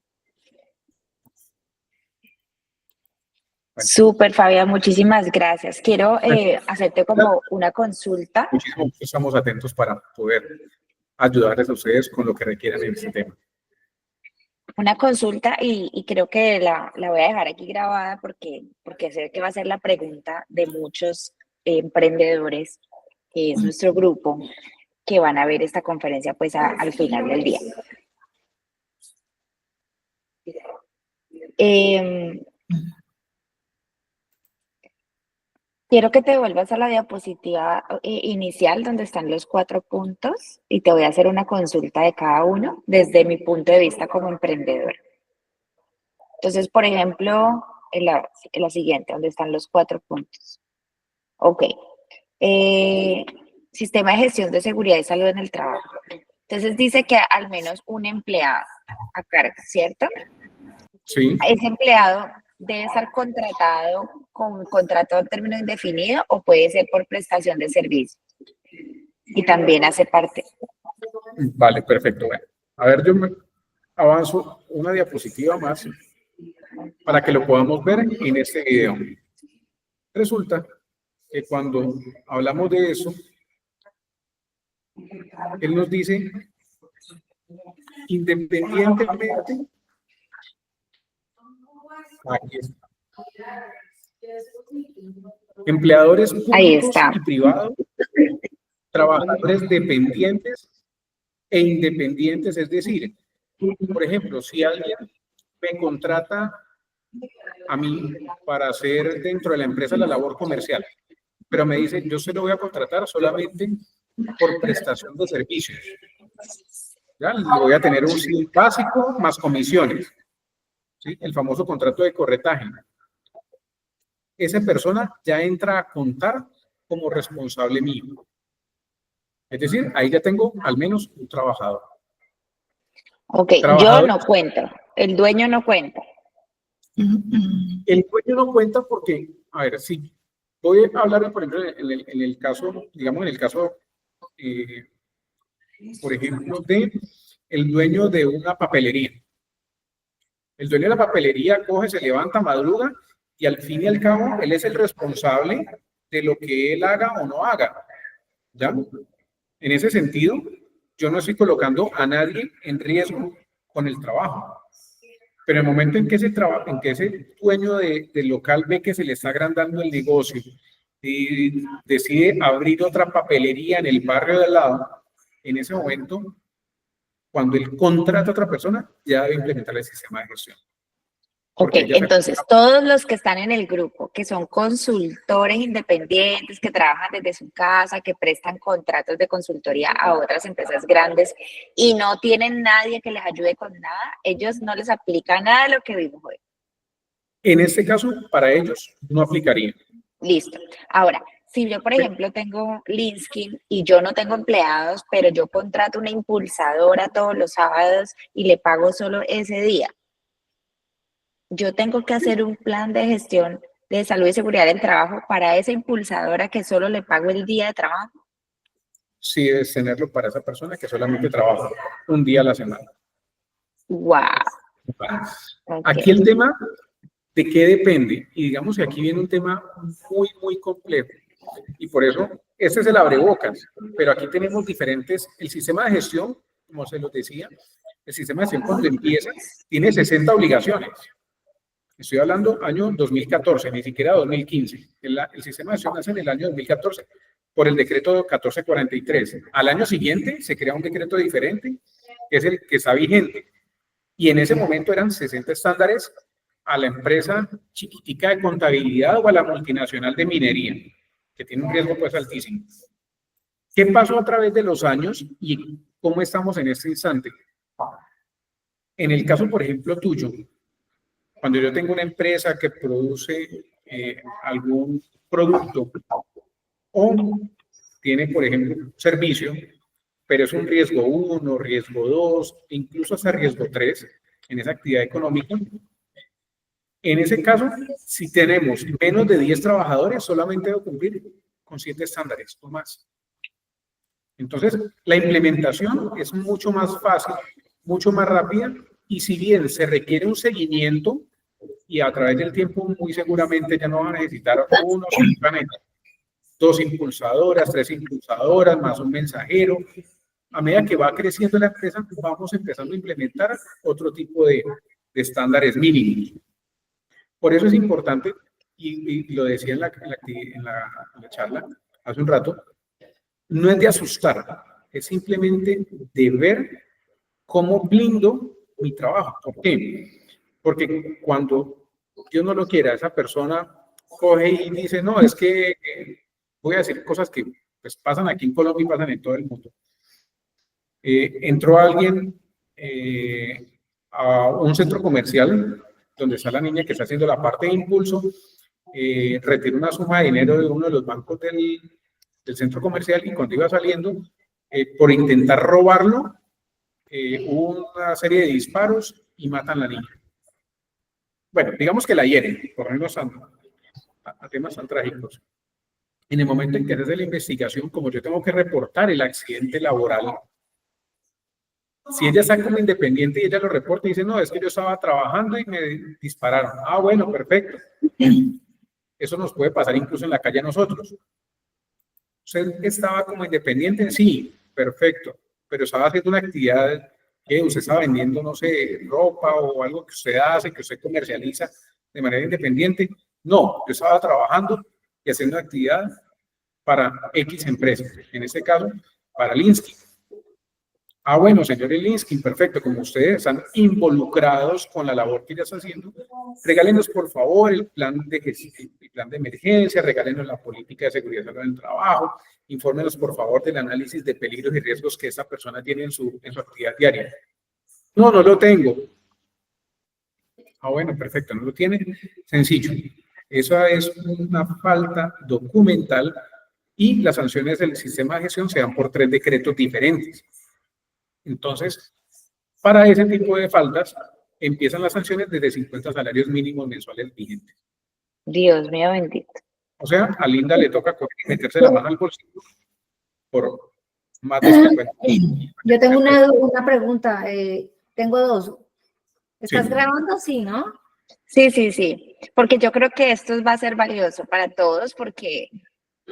Súper, Fabián, muchísimas gracias. Quiero hacerte como una consulta. Muchísimo, estamos atentos para poder ayudarles a ustedes con lo que requieran en este tema. Una consulta y creo que la voy a dejar aquí grabada porque sé que va a ser la pregunta de muchos emprendedores, que es nuestro grupo, que van a ver esta conferencia pues al final del día. Quiero que te vuelvas a la diapositiva inicial donde están los 4 puntos y te voy a hacer una consulta de cada uno desde mi punto de vista como emprendedor. Entonces, por ejemplo, en la siguiente, donde están los 4 puntos. Ok. Sistema de gestión de seguridad y salud en el trabajo. Entonces dice que al menos un empleado a cargo, ¿cierto? Sí. Ese empleado debe estar contratado con contrato a término indefinido o puede ser por prestación de servicio. Y también hace parte. Vale, perfecto. Bueno, a ver, yo me avanzo una diapositiva más para que lo podamos ver en este video. Resulta que cuando hablamos de eso, él nos dice, independientemente, aquí está, empleadores públicos y privados, trabajadores dependientes e independientes, es decir, por ejemplo, si alguien me contrata a mí para hacer dentro de la empresa la labor comercial, pero me dice, yo se lo voy a contratar solamente por prestación de servicios. ¿Ya? Le voy a tener un CIL básico más comisiones. ¿Sí? El famoso contrato de corretaje. Esa persona ya entra a contar como responsable mío. Es decir, ahí ya tengo al menos un trabajador. Ok, yo no cuento, el dueño no cuenta. El dueño no cuenta porque, a ver, si voy a hablar, por ejemplo, en el caso, digamos, en el caso, por ejemplo, de el dueño de una papelería. El dueño de la papelería coge, se levanta, madruga y al fin y al cabo él es el responsable de lo que él haga o no haga. ¿Ya? En ese sentido, yo no estoy colocando a nadie en riesgo con el trabajo. Pero en el momento en que ese dueño del local ve que se le está agrandando el negocio y decide abrir otra papelería en el barrio de al lado, en ese momento, cuando él contrata a otra persona, ya debe implementar el sistema de gestión. Ok, porque ella se- entonces todos los que están en el grupo, que son consultores independientes, que trabajan desde su casa, que prestan contratos de consultoría a otras empresas grandes y no tienen nadie que les ayude con nada, ellos no les aplica nada de lo que vimos hoy. en este caso, para ellos no aplicaría. Listo. Ahora, si yo, por ejemplo, tengo Linskin y yo no tengo empleados, pero yo contrato una impulsadora todos los sábados y le pago solo ese día, yo tengo que hacer un plan de gestión de salud y seguridad del trabajo para esa impulsadora que solo le pago el día de trabajo. Sí debes tenerlo para esa persona que solamente trabaja un día a la semana. Wow. Ok. Aquí el tema de qué depende, y digamos que aquí viene un tema muy, muy complejo, y por eso este es el abrebocas, pero aquí tenemos diferentes, el sistema de gestión, como se los decía, el sistema de gestión cuando empieza tiene 60 obligaciones. Estoy hablando año 2014, ni siquiera 2015. El sistema de gestión nace en el año 2014 por el decreto 1443. Al año siguiente se crea un decreto diferente, que es el que está vigente. Y en ese momento eran 60 estándares a la empresa chiquitica de contabilidad o a la multinacional de minería, que tiene un riesgo pues altísimo. ¿Qué pasó a través de los años y cómo estamos en este instante? En el caso, por ejemplo, tuyo, cuando yo tengo una empresa que produce algún producto o tiene, por ejemplo, un servicio, pero es un riesgo 1, riesgo 2, incluso hasta riesgo 3 en esa actividad económica. En ese caso, si tenemos menos de 10 trabajadores, solamente debo cumplir con 7 estándares o más. Entonces, la implementación es mucho más fácil, mucho más rápida, y si bien se requiere un seguimiento, y a través del tiempo muy seguramente ya no van a necesitar uno, van a necesitar 2 impulsadoras, 3 impulsadoras, más un mensajero. A medida que va creciendo la empresa, vamos empezando a implementar otro tipo de estándares mínimos. Por eso es importante, y lo decía en la charla hace un rato, no es de asustar, es simplemente de ver cómo blindo mi trabajo. ¿Por qué? Porque cuando Dios no lo quiera, esa persona coge y dice, no, es que voy a decir cosas que pues, pasan aquí en Colombia y pasan en todo el mundo. Entró alguien a un centro comercial donde está la niña que está haciendo la parte de impulso, retiró una suma de dinero de uno de los bancos del centro comercial y cuando iba saliendo, por intentar robarlo, hubo una serie de disparos y matan a la niña. Bueno, digamos que la hieren, por lo menos a temas tan trágicos. En el momento en que se hace la investigación, como yo tengo que reportar el accidente laboral, si ella está como independiente y ella lo reporta y dice, no, es que yo estaba trabajando y me dispararon. Ah, bueno, perfecto. Eso nos puede pasar incluso en la calle a nosotros. ¿Usted estaba como independiente? Sí, perfecto. Pero estaba haciendo una actividad que usted estaba vendiendo, no sé, ropa o algo que usted hace, que usted comercializa de manera independiente. No, yo estaba trabajando y haciendo actividad para X empresas. En este caso, para Linsky. Ah, bueno, señor Linsky, perfecto. Como ustedes están involucrados con la labor que ella está haciendo, regálenos, por favor, el plan de emergencia, regálenos la política de seguridad del trabajo, infórmenos, por favor, del análisis de peligros y riesgos que esta persona tiene en su actividad diaria. No, no lo tengo. Ah, bueno, perfecto, no lo tiene. Sencillo. Eso es una falta documental y las sanciones del sistema de gestión se dan por 3 decretos diferentes. Entonces, para ese tipo de faltas, empiezan las sanciones desde 50 salarios mínimos mensuales vigentes. Dios mío bendito. O sea, a Linda le toca meterse la mano al bolsillo por más de 50. Yo tengo una pregunta, tengo dos. ¿Estás Sí. grabando? Sí, ¿no? Sí, sí, sí, porque yo creo que esto va a ser valioso para todos porque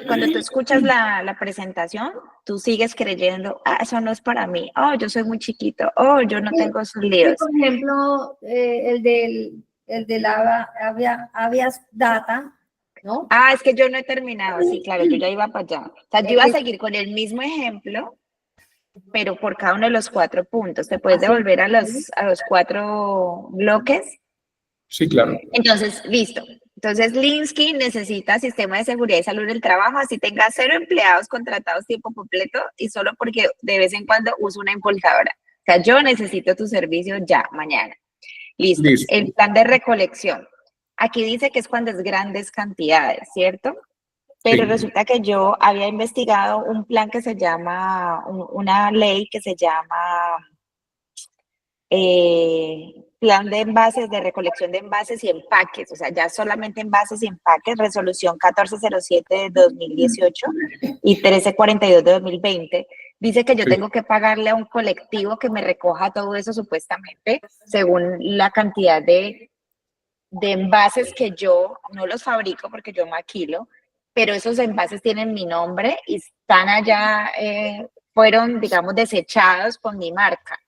cuando tú escuchas la presentación, tú sigues creyendo, ah, eso no es para mí, oh, yo soy muy chiquito, oh, yo no tengo esos Sí, líos. por ejemplo, el de la Avias Data, ¿no? Ah, es que yo no he terminado, sí, claro, yo ya iba para allá. O sea, yo iba a seguir con el mismo ejemplo, pero por cada uno de los 4 puntos. ¿Te puedes Así devolver a es. los 4 bloques? Sí, claro. Entonces, listo. Entonces, Linsky necesita sistema de seguridad y salud del trabajo, así tenga 0 empleados contratados tiempo completo y solo porque de vez en cuando uso una impulsadora. O sea, yo necesito tu servicio ya, mañana. Listo. Listo. El plan de recolección. Aquí dice que es cuando es grandes cantidades, ¿cierto? Pero Sí. resulta que yo había investigado un plan que se llama, una ley que se llama plan de envases, de recolección de envases y empaques, o sea, ya solamente envases y empaques, resolución 1407 de 2018 y 1342 de 2020, dice que yo Sí. tengo que pagarle a un colectivo que me recoja todo eso supuestamente, según la cantidad de envases que yo no los fabrico porque yo maquilo, pero esos envases tienen mi nombre y están allá, fueron, digamos, desechados con mi marca.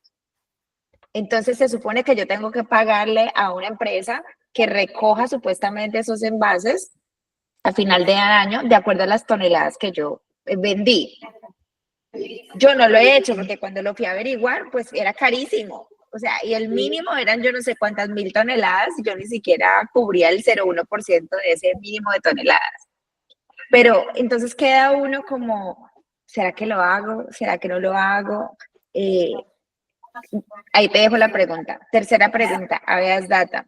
Entonces se supone que yo tengo que pagarle a una empresa que recoja supuestamente esos envases a final de año de acuerdo a las toneladas que yo vendí. Yo no lo he hecho porque cuando lo fui a averiguar, pues era carísimo. O sea, y el mínimo eran yo no sé cuántas 1000 toneladas y yo ni siquiera cubría el 0,1% de ese mínimo de toneladas. Pero entonces queda uno como, ¿será que lo hago? ¿Será que no lo hago? Ahí te dejo la pregunta. Tercera pregunta, habeas data.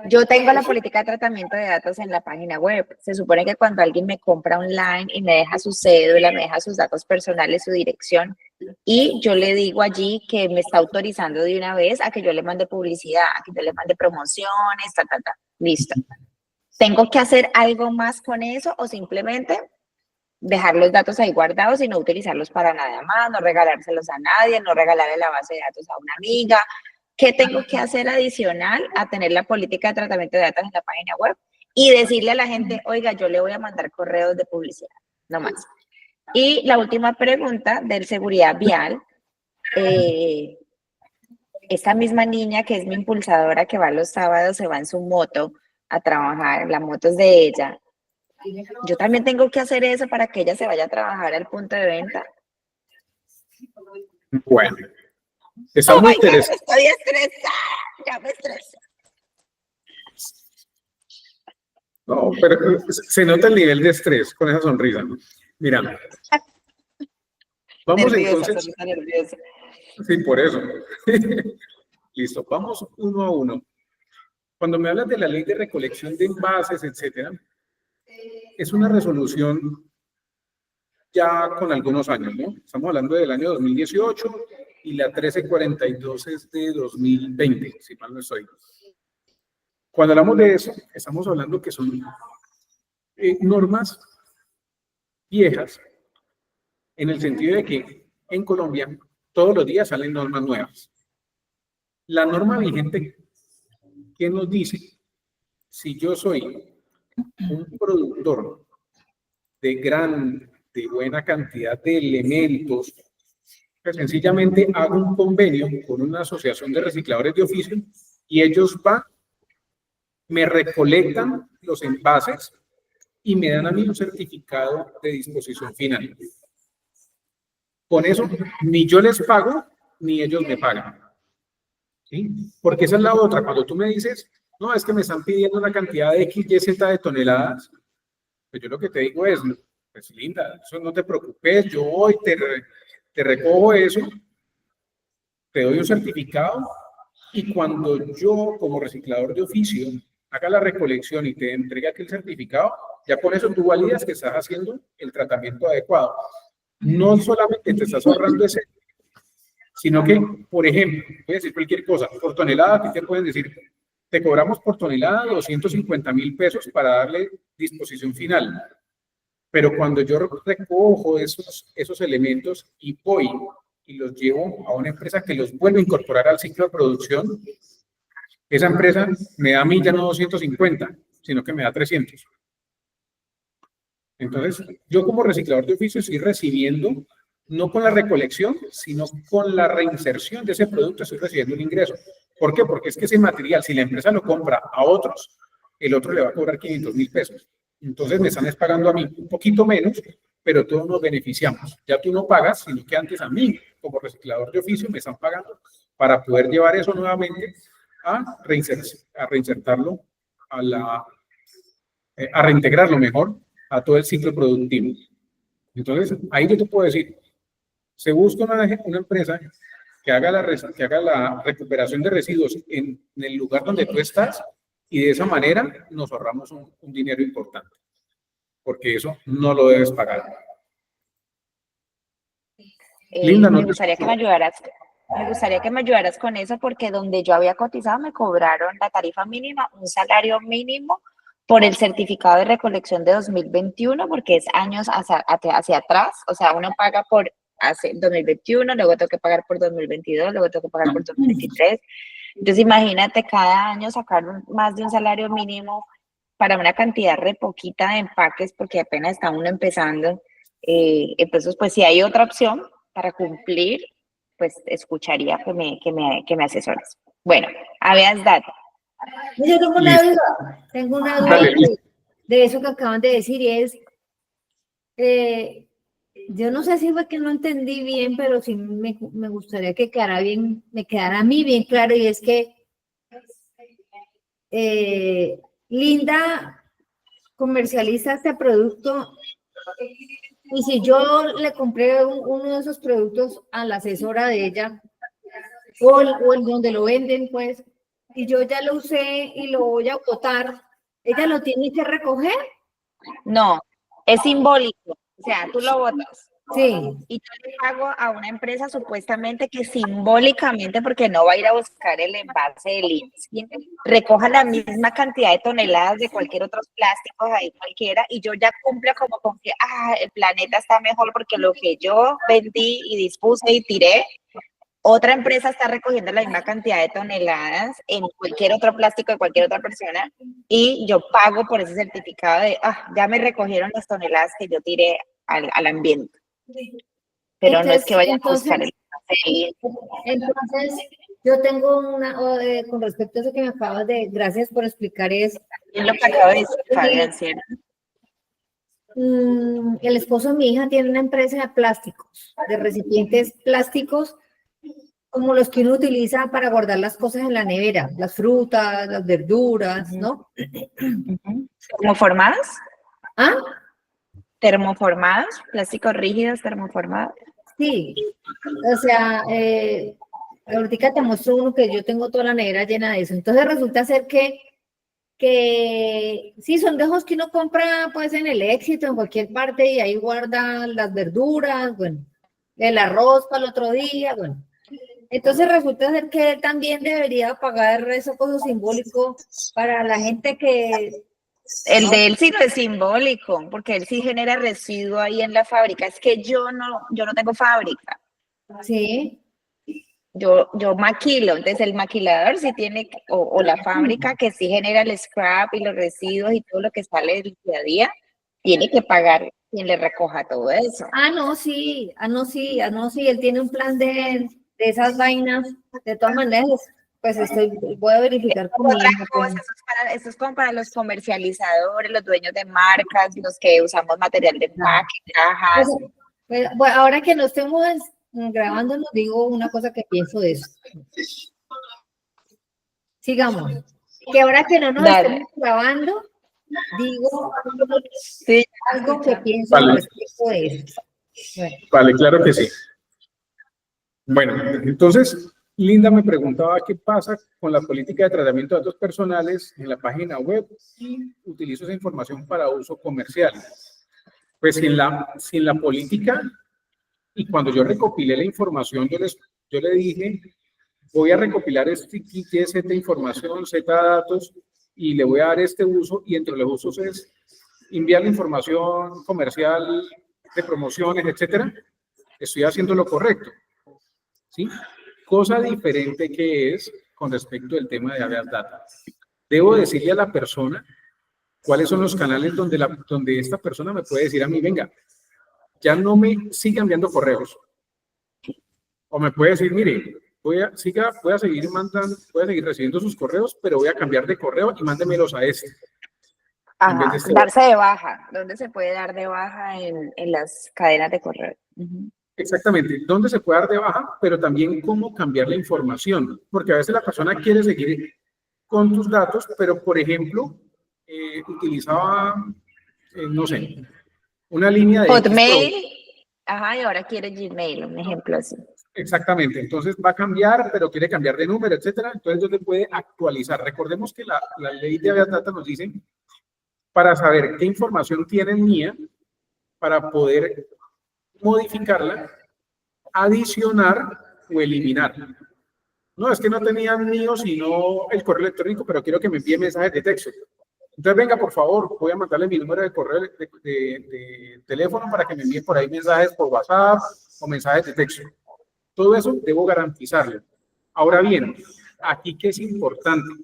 Yo tengo la política de tratamiento de datos en la página web. Se supone que cuando alguien me compra online y me deja su cédula, me deja sus datos personales, su dirección, y yo le digo allí que me está autorizando de una vez a que yo le mande publicidad, a que yo le mande promociones, Listo. ¿Tengo que hacer algo más con eso o simplemente dejar los datos ahí guardados y no utilizarlos para nada más, no regalárselos a nadie, no regalarle la base de datos a una amiga? ¿Qué tengo que hacer adicional a tener la política de tratamiento de datos en la página web? Y decirle a la gente, oiga, yo le voy a mandar correos de publicidad, no más. Y la última pregunta del seguridad vial. Esta misma niña que es mi impulsadora, que va los sábados, se va en su moto a trabajar, la moto es de ella. Yo también tengo que hacer eso para que ella se vaya a trabajar al punto de venta. Bueno, está Oh muy my God, interesante. estoy estresada, ya me estresé. No, pero se nota el nivel de estrés con esa sonrisa, ¿no? Mira, vamos Nerviosa, entonces, sonrisa nerviosa. sí, por eso. Listo, vamos uno a uno. Cuando me hablas de la ley de recolección de envases, etcétera, es una resolución ya con algunos años, ¿no? Estamos hablando del año 2018 y la 1342 es de 2020, si mal no estoy. Cuando hablamos de eso, estamos hablando que son normas viejas, en el sentido de que en Colombia todos los días salen normas nuevas. La norma vigente, ¿qué nos dice? Si yo soy un productor de buena cantidad de elementos, pues sencillamente hago un convenio con una asociación de recicladores de oficio y ellos van, me recolectan los envases y me dan a mí un certificado de disposición final. Con eso, ni yo les pago, ni ellos me pagan. ¿Sí? Porque esa es la otra. Cuando tú me dices, no, es que me están pidiendo una cantidad de X, Y, Z de toneladas, pues yo lo que te digo es, pues linda, eso no te preocupes, yo voy, te recojo eso, te doy un certificado y cuando yo como reciclador de oficio haga la recolección y te entregue aquel certificado, ya con eso tú validas que estás haciendo el tratamiento adecuado. No solamente te estás ahorrando ese, sino que, por ejemplo, voy a decir cualquier cosa, por tonelada, ¿qué te pueden decir? Te cobramos por tonelada 250.000 pesos para darle disposición final. Pero cuando yo recojo esos elementos y voy y los llevo a una empresa que los vuelve a incorporar al ciclo de producción, esa empresa me da a mí ya no 250, sino que me da 300. Entonces, yo como reciclador de oficio estoy recibiendo, no con la recolección, sino con la reinserción de ese producto, estoy recibiendo un ingreso. ¿Por qué? Porque es que ese material, si la empresa lo compra a otros, el otro le va a cobrar 500.000 pesos. Entonces me están pagando a mí un poquito menos, pero todos nos beneficiamos. Ya tú no pagas, sino que antes a mí, como reciclador de oficio, me están pagando para poder llevar eso nuevamente a reinsertarlo, a reintegrarlo mejor a todo el ciclo productivo. Entonces, ahí yo te puedo decir, se busca una empresa que haga la recuperación de residuos en el lugar donde tú estás y de esa manera nos ahorramos un dinero importante, porque eso no lo debes pagar. Linda, no Me gustaría que me ayudaras. Me gustaría que me ayudaras con eso porque donde yo había cotizado me cobraron la tarifa mínima, un salario mínimo por el certificado de recolección de 2021, porque es años hacia atrás, o sea, uno paga por 2021, luego tengo que pagar por 2022, luego tengo que pagar por 2023. Entonces, imagínate cada año sacar más de un salario mínimo para una cantidad re poquita de empaques, porque apenas está uno empezando. Entonces, pues si hay otra opción para cumplir, pues escucharía que me asesores. Bueno, habeas data. Yo tengo una duda Dale, de eso que acaban de decir y es, yo no sé si fue que no entendí bien, pero sí me gustaría que me quedara a mí bien claro y es que Linda comercializa este producto y si yo le compré uno de esos productos a la asesora de ella o el donde lo venden, pues, y yo ya lo usé y lo voy a botar, ¿ella lo tiene que recoger? No, es simbólico. O sea, tú lo botas. Sí. Y yo le pago a una empresa supuestamente que simbólicamente, porque no va a ir a buscar el envase de Linsky, recoja la misma cantidad de toneladas de cualquier otros plásticos ahí cualquiera y yo ya cumpla como con que el planeta está mejor porque lo que yo vendí y dispuse y tiré, otra empresa está recogiendo la misma cantidad de toneladas en cualquier otro plástico de cualquier otra persona y yo pago por ese certificado de, ya me recogieron las toneladas que yo tiré al ambiente. Pero entonces, no es que vayan a buscar el café. Entonces, yo tengo con respecto a eso que me acabas de, gracias por explicar eso. Es lo que acabo de decir, Fabián, ¿cierto? El esposo de mi hija tiene una empresa de plásticos, de recipientes plásticos, como los que uno utiliza para guardar las cosas en la nevera, las frutas, las verduras, ¿no? ¿Termoformadas? ¿Ah? ¿Termoformados? ¿Plásticos rígidos termoformados? Sí, o sea, ahorita te muestro uno que yo tengo toda la nevera llena de eso. Entonces resulta ser que sí, son de esos que uno compra pues en el Éxito, en cualquier parte, y ahí guarda las verduras, bueno, el arroz para el otro día, bueno. Entonces resulta ser que él también debería pagar ese costo simbólico para la gente que... El de él sí no es simbólico, porque él sí genera residuo ahí en la fábrica. Es que yo no tengo fábrica. Sí. Yo maquilo, entonces el maquilador sí tiene, o la fábrica que sí genera el scrap y los residuos y todo lo que sale del día a día, tiene que pagar quien le recoja todo eso. No, sí, él tiene un plan de esas vainas, de todas maneras, pues voy a verificar con mi hija. Eso es como para los comercializadores, los dueños de marcas, los que usamos material de empaque, cajas. Bueno, ahora que no estemos grabando, nos digo una cosa que pienso de eso. Sigamos. Que ahora que no nos estemos grabando, digo algo que pienso respecto de eso. Bueno. Vale, claro que sí. Bueno, entonces, Linda me preguntaba qué pasa con la política de tratamiento de datos personales en la página web y utilizo esa información para uso comercial. Pues sin la política, y cuando yo recopilé la información, yo le dije, voy a recopilar esta información, Z datos, y le voy a dar este uso, y entre los usos es enviar la información comercial de promociones, etcétera. Estoy haciendo lo correcto, ¿sí? Cosa diferente que es con respecto al tema de habeas data. Debo decirle a la persona cuáles son los canales donde esta persona me puede decir a mí, venga, ya no me siga enviando correos. O me puede decir, mire, voy a seguir recibiendo sus correos, pero voy a cambiar de correo y mándemelos a este. Darse de baja. ¿Dónde se puede dar de baja en las cadenas de correo? Exactamente, dónde se puede dar de baja, pero también cómo cambiar la información, porque a veces la persona quiere seguir con tus datos, pero por ejemplo, utilizaba, no sé, una línea de X Hotmail, ajá, y ahora quiere Gmail, un ejemplo así. Exactamente, entonces va a cambiar, pero quiere cambiar de número, etcétera. Entonces, ¿dónde puede actualizar? Recordemos que la ley de Big Data nos dice para saber qué información tiene mía, para poder modificarla, adicionar o eliminar. No, es que no tenía mío, sino el correo electrónico, pero quiero que me envíe mensajes de texto. Entonces, venga, por favor, voy a mandarle mi número de correo de teléfono para que me envíe por ahí mensajes por WhatsApp o mensajes de texto. Todo eso debo garantizarlo. Ahora bien, aquí que es importante,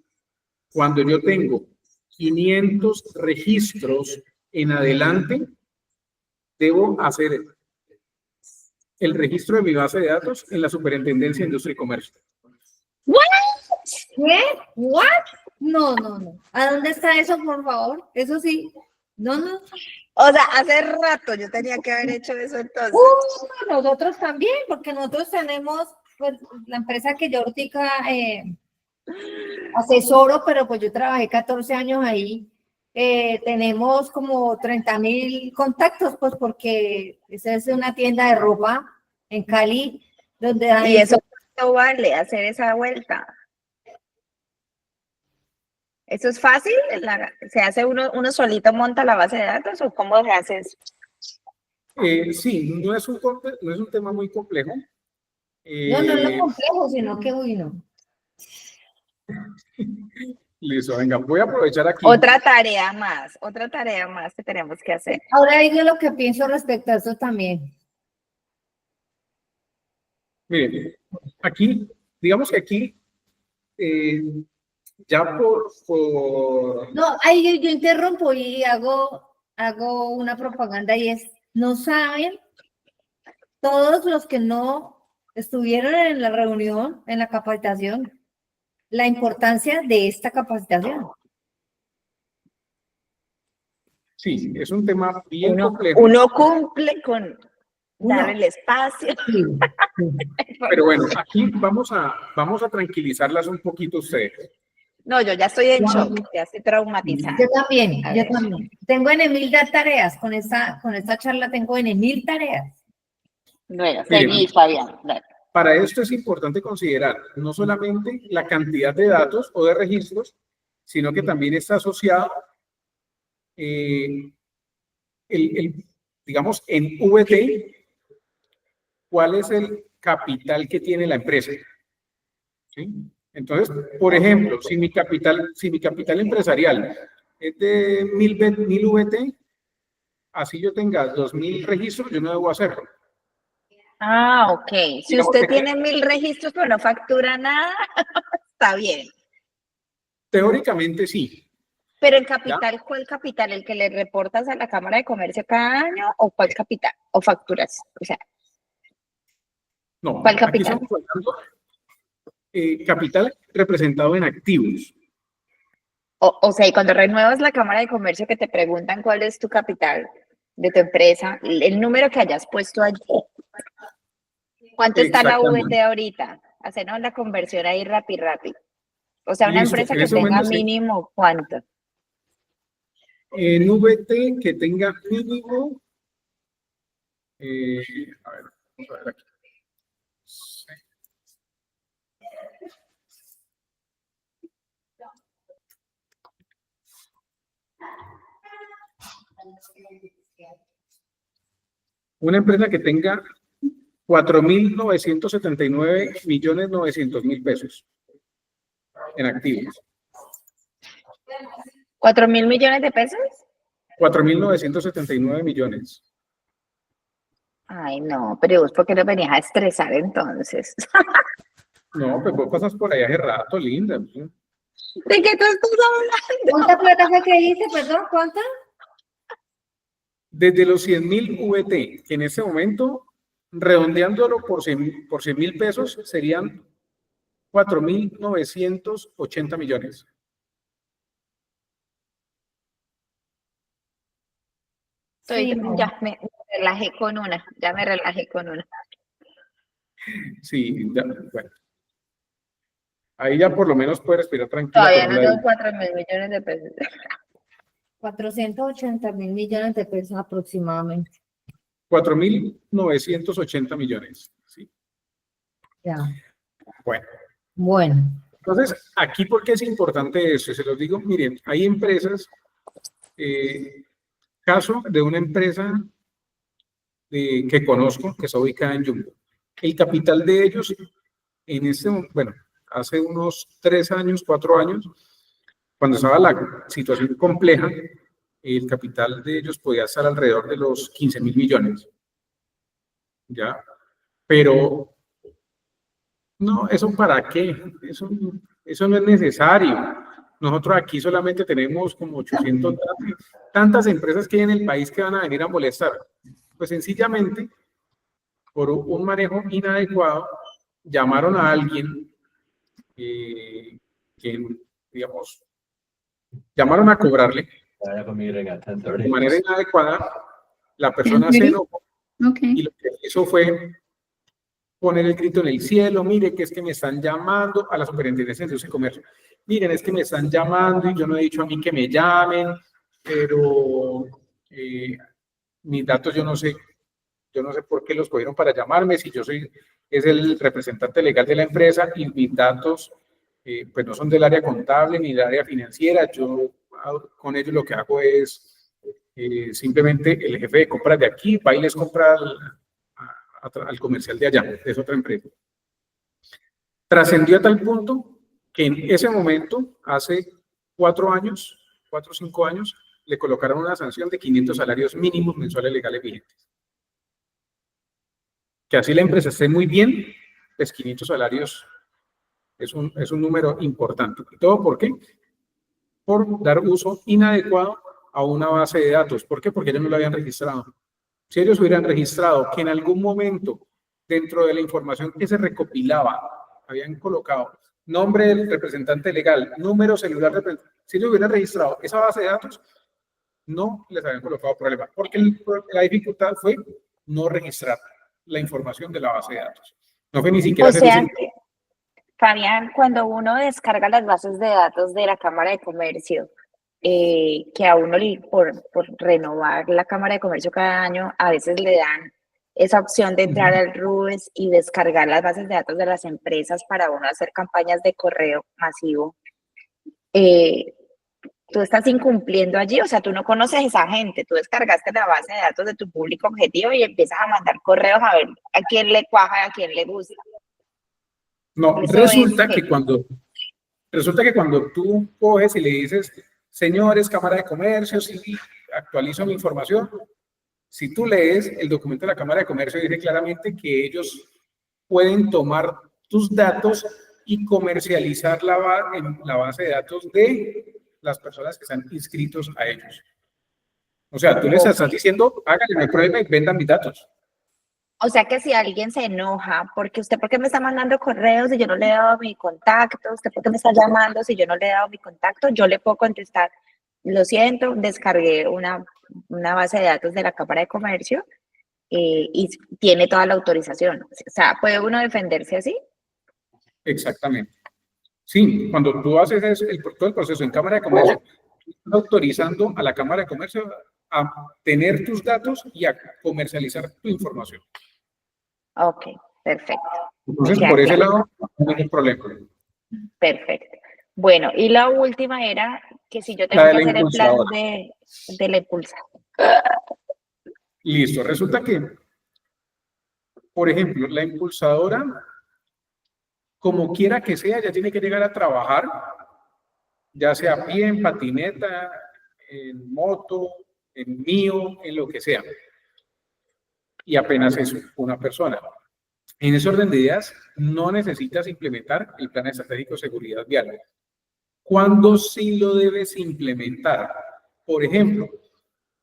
cuando yo tengo 500 registros en adelante, debo hacer el registro de mi base de datos en la Superintendencia de Industria y Comercio. ¿Qué? ¿What? No, no, no. ¿A dónde está eso, por favor? Eso sí. No, no. O sea, hace rato yo tenía que haber hecho eso entonces. Nosotros también, porque nosotros tenemos, pues, la empresa que yo ahorita asesoro, pero pues yo trabajé 14 años ahí. Tenemos como 30.000 contactos, pues porque esa es una tienda de ropa en Cali, donde ¿Y hay eso cuánto vale hacer esa vuelta? ¿Eso es fácil? ¿Se hace uno solito monta la base de datos o cómo se hace eso? Sí, no es un tema muy complejo. No, no es lo complejo, sino que, uy, no. Listo, venga, voy a aprovechar aquí. Otra tarea más que tenemos que hacer. Ahora digo lo que pienso respecto a eso también. Miren, aquí, digamos que aquí, ya por... No, ahí yo interrumpo y hago una propaganda y es, no saben todos los que no estuvieron en la reunión, en la capacitación, la importancia de esta capacitación. Sí, es un tema bien complejo. Uno cumple con dar el espacio. Sí, sí. Pero bueno, aquí vamos a tranquilizarlas un poquito ustedes. No, yo ya estoy en shock, ya estoy traumatizada. Yo también, A yo ver. también. Tengo en 1000 tareas, con esta charla tengo en 1000 tareas. Bueno, Miren, seguí, Fabián. Dale. Para esto es importante considerar no solamente la cantidad de datos o de registros, sino que también está asociado, digamos, en VT, cuál es el capital que tiene la empresa. ¿Sí? Entonces, por ejemplo, si mi capital empresarial es de 1000 VT, así yo tenga 2000 registros, yo no debo hacerlo. Ah, ok. Si Digamos usted que tiene 1000 registros pero no factura nada, está bien. teóricamente sí. Pero en capital, ¿cuál capital? ¿El que le reportas a la Cámara de Comercio cada año o cuál capital? ¿O facturas? O sea, No, ¿cuál aquí capital? estamos hablando capital representado en activos. O sea, y cuando renuevas la Cámara de Comercio que te preguntan cuál es tu capital de tu empresa, el número que hayas puesto allí. ¿Cuánto está la Exactamente. VT ahorita? Hacernos la conversión ahí rápido. O sea, una Listo, empresa en que ese tenga momento sí. mínimo, ¿cuánto? En VT que tenga mínimo, a ver, vamos a ver aquí. Sí. Una empresa que tenga 4.979.900.000 pesos en activos. ¿4.000 millones de pesos? 4.979 millones. Ay, no, pero vos, ¿por qué nos venías a estresar entonces? No, pues vos pasas por ahí hace rato, linda. ¿De qué tú estás hablando? ¿Cuánta plata fue que dice, perdón? ¿Cuánta? Desde los 100.000 VT, que en este momento, redondeándolo por 100.000 pesos, serían 4.980 millones. Estoy, Sí, no. ya, me relajé con una, ya me relajé con una. Sí, bueno. Ahí ya por lo menos puede respirar tranquila Todavía con no una tengo de 4.000 millones de pesos. 480 mil millones de pesos aproximadamente. 4.980 millones. ¿Sí? Ya. Bueno, Bueno, entonces, aquí, ¿por qué es importante eso? Se los digo, miren, hay empresas, caso de una empresa que conozco, que está ubicada en Jumbo. El capital de ellos, bueno, hace unos 3 años, 4 años, cuando estaba la situación compleja, el capital de ellos podía estar alrededor de los 15.000 millones. ¿Ya? Pero, no, ¿eso para qué? Eso no es necesario. Nosotros aquí solamente tenemos como 800, tantas empresas que hay en el país que van a venir a molestar. Pues sencillamente, por un manejo inadecuado, llamaron a alguien que, digamos, llamaron a cobrarle de manera inadecuada, la persona se enojó y lo que hizo fue poner el grito en el cielo, mire que es que me están llamando a la Superintendencia de Industria y Comercio, miren es que me están llamando y yo no he dicho a mí que me llamen, pero mis datos yo no sé por qué los cogieron para llamarme, si es el representante legal de la empresa y mis datos pues no son del área contable ni del área financiera, yo con ellos lo que hago es simplemente el jefe de compras de aquí va y les compra al comercial de allá, es otra empresa. Trascendió a tal punto que en ese momento, hace 4 años, 4 o 5 años, le colocaron una sanción de 500 salarios mínimos mensuales legales vigentes. Que así la empresa esté muy bien, pues 500 salarios es un número importante. ¿Y todo por qué? Por dar uso inadecuado a una base de datos. ¿Por qué? Porque ellos no lo habían registrado. Si ellos hubieran registrado que en algún momento, dentro de la información que se recopilaba, habían colocado nombre del representante legal, número celular, si ellos hubieran registrado esa base de datos, no les habían colocado problema, porque la dificultad fue no registrar la información de la base de datos. No fue ni siquiera O sea hacer que, Fabián, cuando uno descarga las bases de datos de la Cámara de Comercio, que a uno por renovar la Cámara de Comercio cada año, a veces le dan esa opción de entrar al RUES y descargar las bases de datos de las empresas para uno hacer campañas de correo masivo. Tú estás incumpliendo allí, o sea, tú no conoces a esa gente, tú descargaste la base de datos de tu público objetivo y empiezas a mandar correos a ver a quién le cuaja y a quién le gusta. No, Eso resulta es que cuando tú coges y le dices, señores, Cámara de Comercio, sí, actualizo mi información, si tú lees el documento de la Cámara de Comercio, dice claramente que ellos pueden tomar tus datos y comercializar en la base de datos de las personas que están inscritos a ellos. O sea, tú les estás diciendo, háganle el problema y vendan mis datos. O sea que si alguien se enoja, porque usted, ¿por qué me está mandando correos si yo no le he dado mi contacto? ¿Usted por qué me está llamando si yo no le he dado mi contacto? Yo le puedo contestar, lo siento, descargué una base de datos de la Cámara de Comercio y tiene toda la autorización. O sea, ¿puede uno defenderse así? Exactamente. Sí, cuando tú haces todo el proceso en Cámara de Comercio, estás autorizando a la Cámara de Comercio a tener tus datos y a comercializar tu información. Ok, perfecto. Entonces, Ya, por ese claro. lado, no hay problema. Perfecto. Bueno, y la última era que si yo La tengo de que la hacer el plan impulsadora. de la impulsa. Listo. Resulta que, por ejemplo, la impulsadora, como quiera que sea, ya tiene que llegar a trabajar, ya sea a pie, en patineta, en moto, en mío, en lo que sea. Y apenas es una persona. En ese orden de ideas, no necesitas implementar el plan estratégico de seguridad vial. ¿Cuándo sí lo debes implementar? Por ejemplo,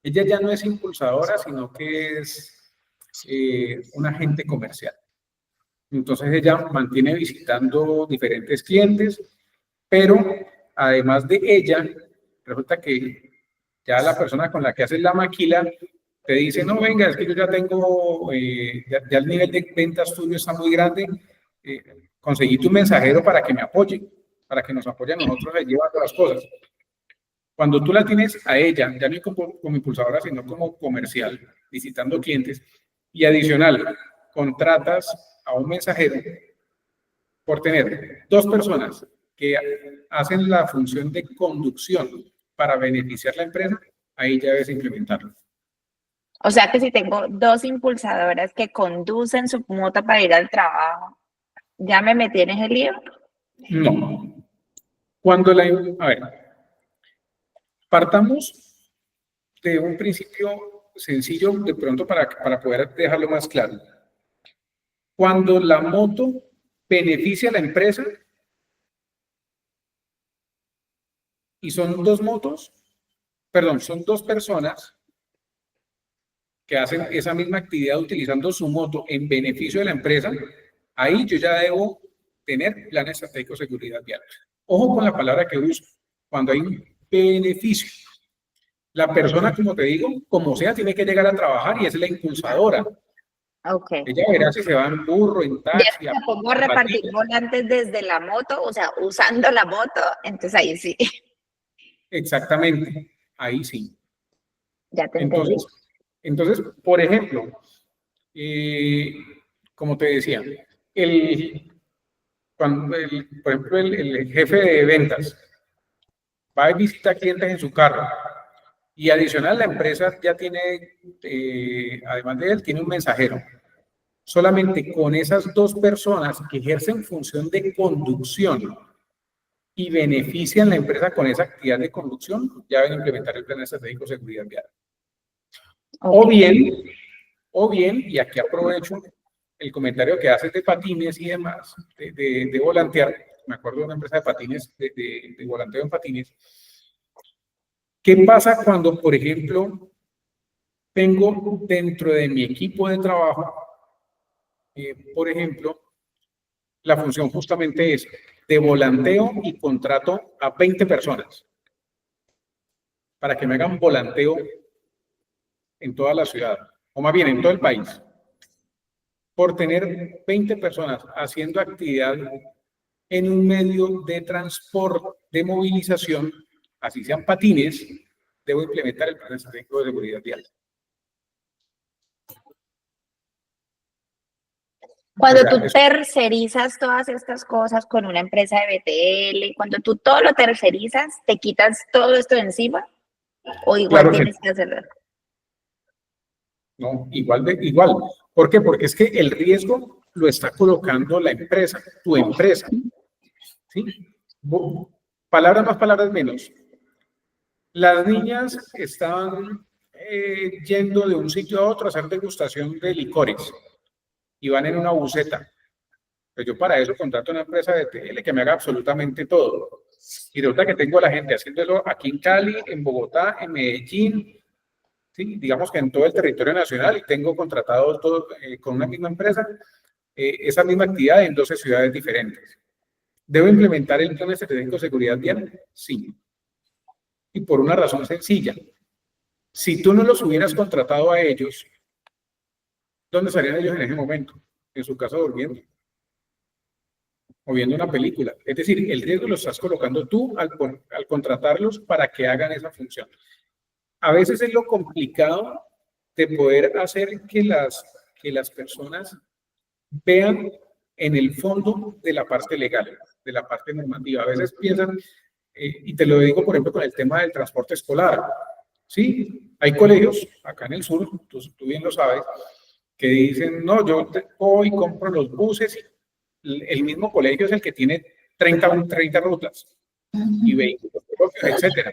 ella ya no es impulsadora, sino que es un agente comercial. Entonces ella mantiene visitando diferentes clientes, pero además de ella, resulta que ya la persona con la que hace la maquila te dice, no, venga, es que yo ya tengo, ya el nivel de ventas tuyo está muy grande, conseguí tu mensajero para que me apoye, para que nos apoye a nosotros a llevar las cosas. Cuando tú la tienes a ella, ya no como impulsadora, sino como comercial, visitando clientes, y adicional, contratas a un mensajero por tener 2 personas que hacen la función de conducción para beneficiar la empresa, ahí ya debes implementarlo. O sea que si tengo 2 impulsadoras que conducen su moto para ir al trabajo, ¿ya me metí en ese lío? No. A ver, partamos de un principio sencillo, de pronto para poder dejarlo más claro. Cuando la moto beneficia a la empresa y son 2 motos, perdón, son 2 personas que hacen esa misma actividad utilizando su moto en beneficio de la empresa, ahí yo ya debo tener plan estratégico de seguridad vial. Ojo con la palabra que uso, cuando hay un beneficio. La persona, como te digo, como sea, tiene que llegar a trabajar y es la impulsadora. Ok. Ella verá si se va en burro, en taxi. Ya me pongo a repartir volantes desde la moto, o sea, usando la moto, entonces ahí sí, Exactamente, ahí sí. ya te entendí. Entonces, por ejemplo, como te decía, por ejemplo, el jefe de ventas va a visitar clientes en su carro y adicional la empresa ya tiene, además de él, tiene un mensajero. Solamente con esas 2 personas que ejercen función de conducción y benefician la empresa con esa actividad de conducción, ya deben implementar el plan estratégico de seguridad vial. Okay. O bien, y aquí aprovecho el comentario que haces de patines y demás, de volantear, me acuerdo de una empresa de patines, de volanteo en patines. ¿Qué pasa cuando, por ejemplo, tengo dentro de mi equipo de trabajo, por ejemplo, la función justamente es de volanteo y contrato a 20 personas para que me hagan volanteo en toda la ciudad, o más bien en todo el país? Por tener 20 personas haciendo actividad en un medio de transporte, de movilización, así sean patines, debo implementar el plan estratégico de seguridad vial. Cuando O sea, tú tercerizas todas estas cosas con una empresa de BTL, cuando tú todo lo tercerizas, ¿te quitas todo esto de encima? ¿O igual claro tienes que hacerlo? no, igual. ¿Por qué? Porque es que el riesgo lo está colocando la empresa, tu empresa. ¿Sí? Palabras más, palabras menos. Las niñas estaban yendo de un sitio a otro a hacer degustación de licores y van en una buseta. Pues yo para eso contrato una empresa de TL que me haga absolutamente todo. Y resulta que tengo a la gente haciéndolo aquí en Cali, en Bogotá, en Medellín, ¿sí? Digamos que en todo el territorio nacional, y tengo contratado todo, con una misma empresa esa misma actividad en 12 ciudades diferentes. ¿Debo implementar el plan estratégico de seguridad vial? Sí. Y por una razón sencilla. Si tú no los hubieras contratado a ellos, ¿dónde estarían ellos en ese momento? En su casa durmiendo o viendo una película. Es decir, el riesgo lo estás colocando tú al contratarlos para que hagan esa función. A veces es lo complicado de poder hacer que las personas vean en el fondo de la parte legal, de la parte normativa. A veces piensan, y te lo digo por ejemplo con el tema del transporte escolar, ¿sí? Hay colegios acá en el sur, tú bien lo sabes, que dicen, no, yo voy y compro los buses, y el mismo colegio es el que tiene 30 rutas y vehículos propios, etcétera.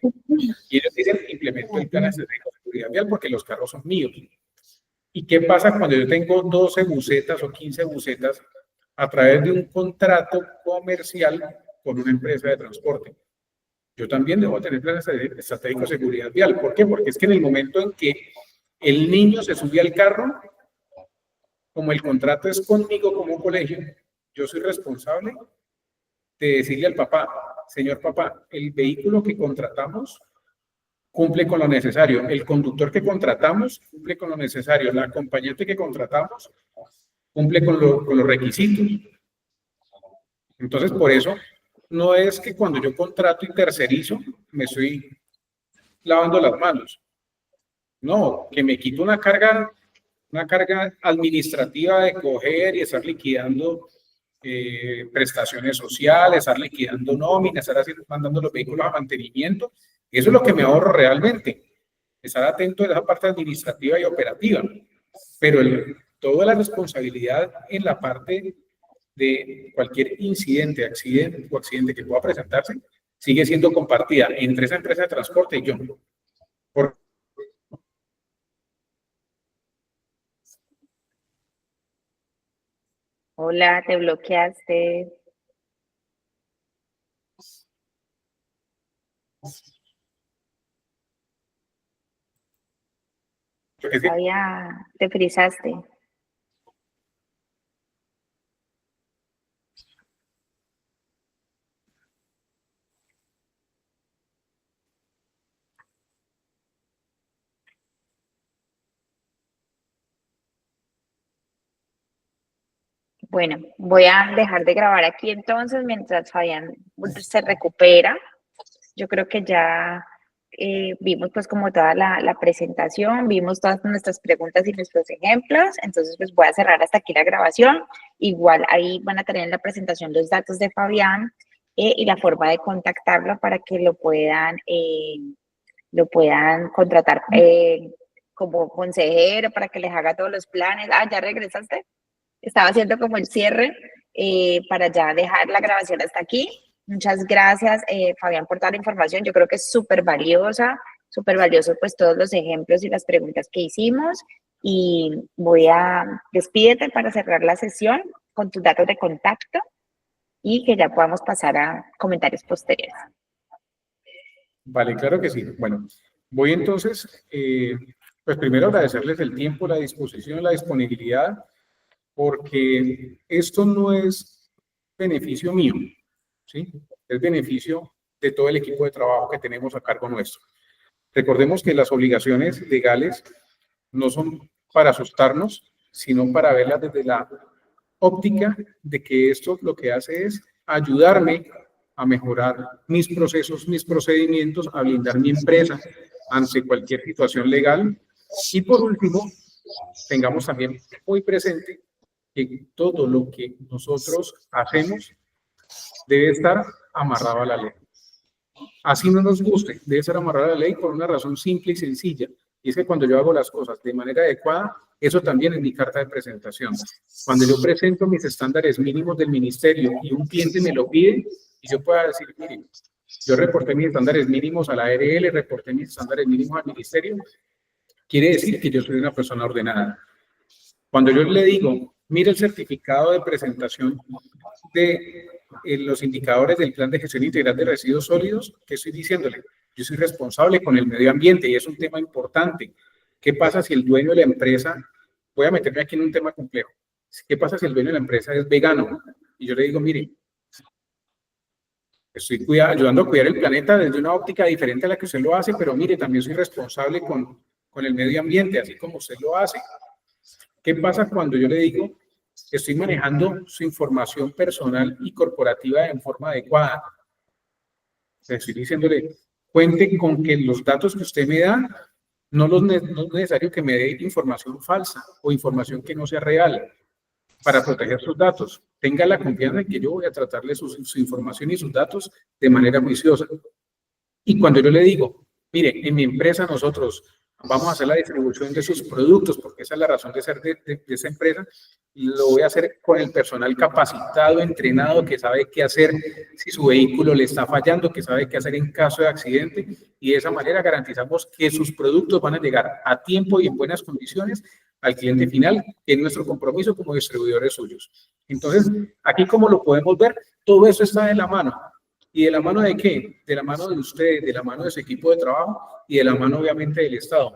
Y ellos dicen, implemento el plan estratégico de seguridad vial porque los carros son míos. ¿Y qué pasa cuando yo tengo 12 busetas o 15 busetas a través de un contrato comercial con una empresa de transporte? Yo también debo tener planes estratégicos de seguridad vial. ¿Por qué? Porque es que en el momento en que el niño se sube al carro, como el contrato es conmigo como colegio, yo soy responsable de decirle al papá, señor papá, el vehículo que contratamos cumple con lo necesario. El conductor que contratamos cumple con lo necesario. La acompañante que contratamos cumple con los requisitos. Entonces, por eso, no es que cuando yo contrato y tercerizo, me estoy lavando las manos. No, que me quito una carga administrativa de coger y estar liquidando prestaciones sociales, estar liquidando nóminas, mandando los vehículos a mantenimiento. Eso es lo que me ahorro realmente. Estar atento a esa parte administrativa y operativa. Pero toda la responsabilidad en la parte de cualquier incidente, accidente que pueda presentarse, sigue siendo compartida entre esa empresa de transporte y yo. Hola, te bloqueaste. Todavía te frisaste. Bueno, voy a dejar de grabar aquí entonces mientras Fabián se recupera. Yo creo que ya vimos pues como toda la presentación, vimos todas nuestras preguntas y nuestros ejemplos, entonces pues voy a cerrar hasta aquí la grabación. Igual ahí van a tener en la presentación los datos de Fabián y la forma de contactarlo para que lo puedan contratar como consejero para que les haga todos los planes. Ah, ¿ya regresaste? Estaba haciendo como el cierre para ya dejar la grabación hasta aquí. Muchas gracias, Fabián, por toda la información. Yo creo que es súper valioso pues todos los ejemplos y las preguntas que hicimos. Y despídete para cerrar la sesión con tus datos de contacto y que ya podamos pasar a comentarios posteriores. Vale, claro que sí. Bueno, voy entonces, pues primero agradecerles el tiempo, la disposición, la disponibilidad, porque esto no es beneficio mío, ¿sí? Es beneficio de todo el equipo de trabajo que tenemos a cargo nuestro. Recordemos que las obligaciones legales no son para asustarnos, sino para verlas desde la óptica de que esto lo que hace es ayudarme a mejorar mis procesos, mis procedimientos, a blindar mi empresa ante cualquier situación legal. Y por último, tengamos también muy presente que todo lo que nosotros hacemos debe estar amarrado a la ley. Así no nos guste, debe estar amarrado a la ley por una razón simple y sencilla. Y es que cuando yo hago las cosas de manera adecuada, eso también es mi carta de presentación. Cuando yo presento mis estándares mínimos del ministerio y un cliente me lo pide, y yo pueda decir, miren, yo reporté mis estándares mínimos a la ARL, reporté mis estándares mínimos al ministerio, quiere decir que yo soy una persona ordenada. Cuando yo le digo, mire el certificado de presentación de los indicadores del Plan de Gestión Integral de Residuos Sólidos, ¿qué estoy diciéndole? Yo soy responsable con el medio ambiente y es un tema importante. ¿Qué pasa si el dueño de la empresa, voy a meterme aquí en un tema complejo, qué pasa si el dueño de la empresa es vegano? Y yo le digo, mire, estoy ayudando a cuidar el planeta desde una óptica diferente a la que usted lo hace, pero mire, también soy responsable con el medio ambiente, así como usted lo hace. ¿Qué pasa cuando yo le digo que estoy manejando su información personal y corporativa en forma adecuada? Estoy diciéndole, cuente con que los datos que usted me da, no es necesario que me dé información falsa o información que no sea real para proteger sus datos. Tenga la confianza de que yo voy a tratarle su información y sus datos de manera juiciosa. Y cuando yo le digo, mire, en mi empresa nosotros vamos a hacer la distribución de sus productos, porque esa es la razón de ser de esa empresa, lo voy a hacer con el personal capacitado, entrenado, que sabe qué hacer si su vehículo le está fallando, que sabe qué hacer en caso de accidente, y de esa manera garantizamos que sus productos van a llegar a tiempo y en buenas condiciones al cliente final, que es nuestro compromiso como distribuidores suyos. Entonces, aquí como lo podemos ver, todo eso está de la mano. ¿Y de la mano de qué? De la mano de usted, de la mano de su equipo de trabajo y de la mano obviamente del Estado,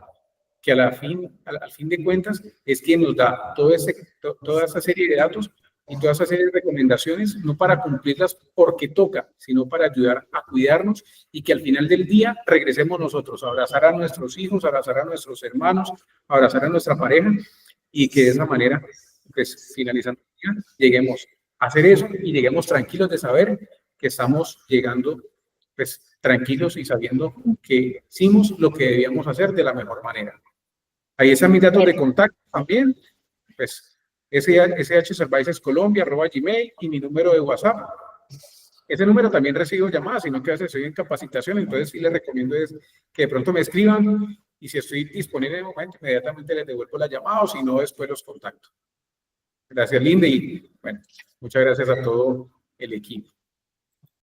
que al fin de cuentas es quien nos da toda esa serie de datos y toda esa serie de recomendaciones, no para cumplirlas porque toca, sino para ayudar a cuidarnos y que al final del día regresemos nosotros a abrazar a nuestros hijos, a abrazar a nuestros hermanos, a abrazar a nuestra pareja y que de esa manera, pues finalizando, lleguemos a hacer eso y lleguemos tranquilos de saber que estamos llegando pues tranquilos y sabiendo que hicimos lo que debíamos hacer de la mejor manera. Ahí están mis datos de contacto también, pues shservices.colombia@gmail y mi número de WhatsApp. Ese número también recibo llamadas, sino que a veces estoy en capacitación, entonces sí les recomiendo es que de pronto me escriban y si estoy disponible en el momento, inmediatamente les devuelvo la llamada o si no, después los contacto. Gracias, Linda, y bueno, muchas gracias a todo el equipo.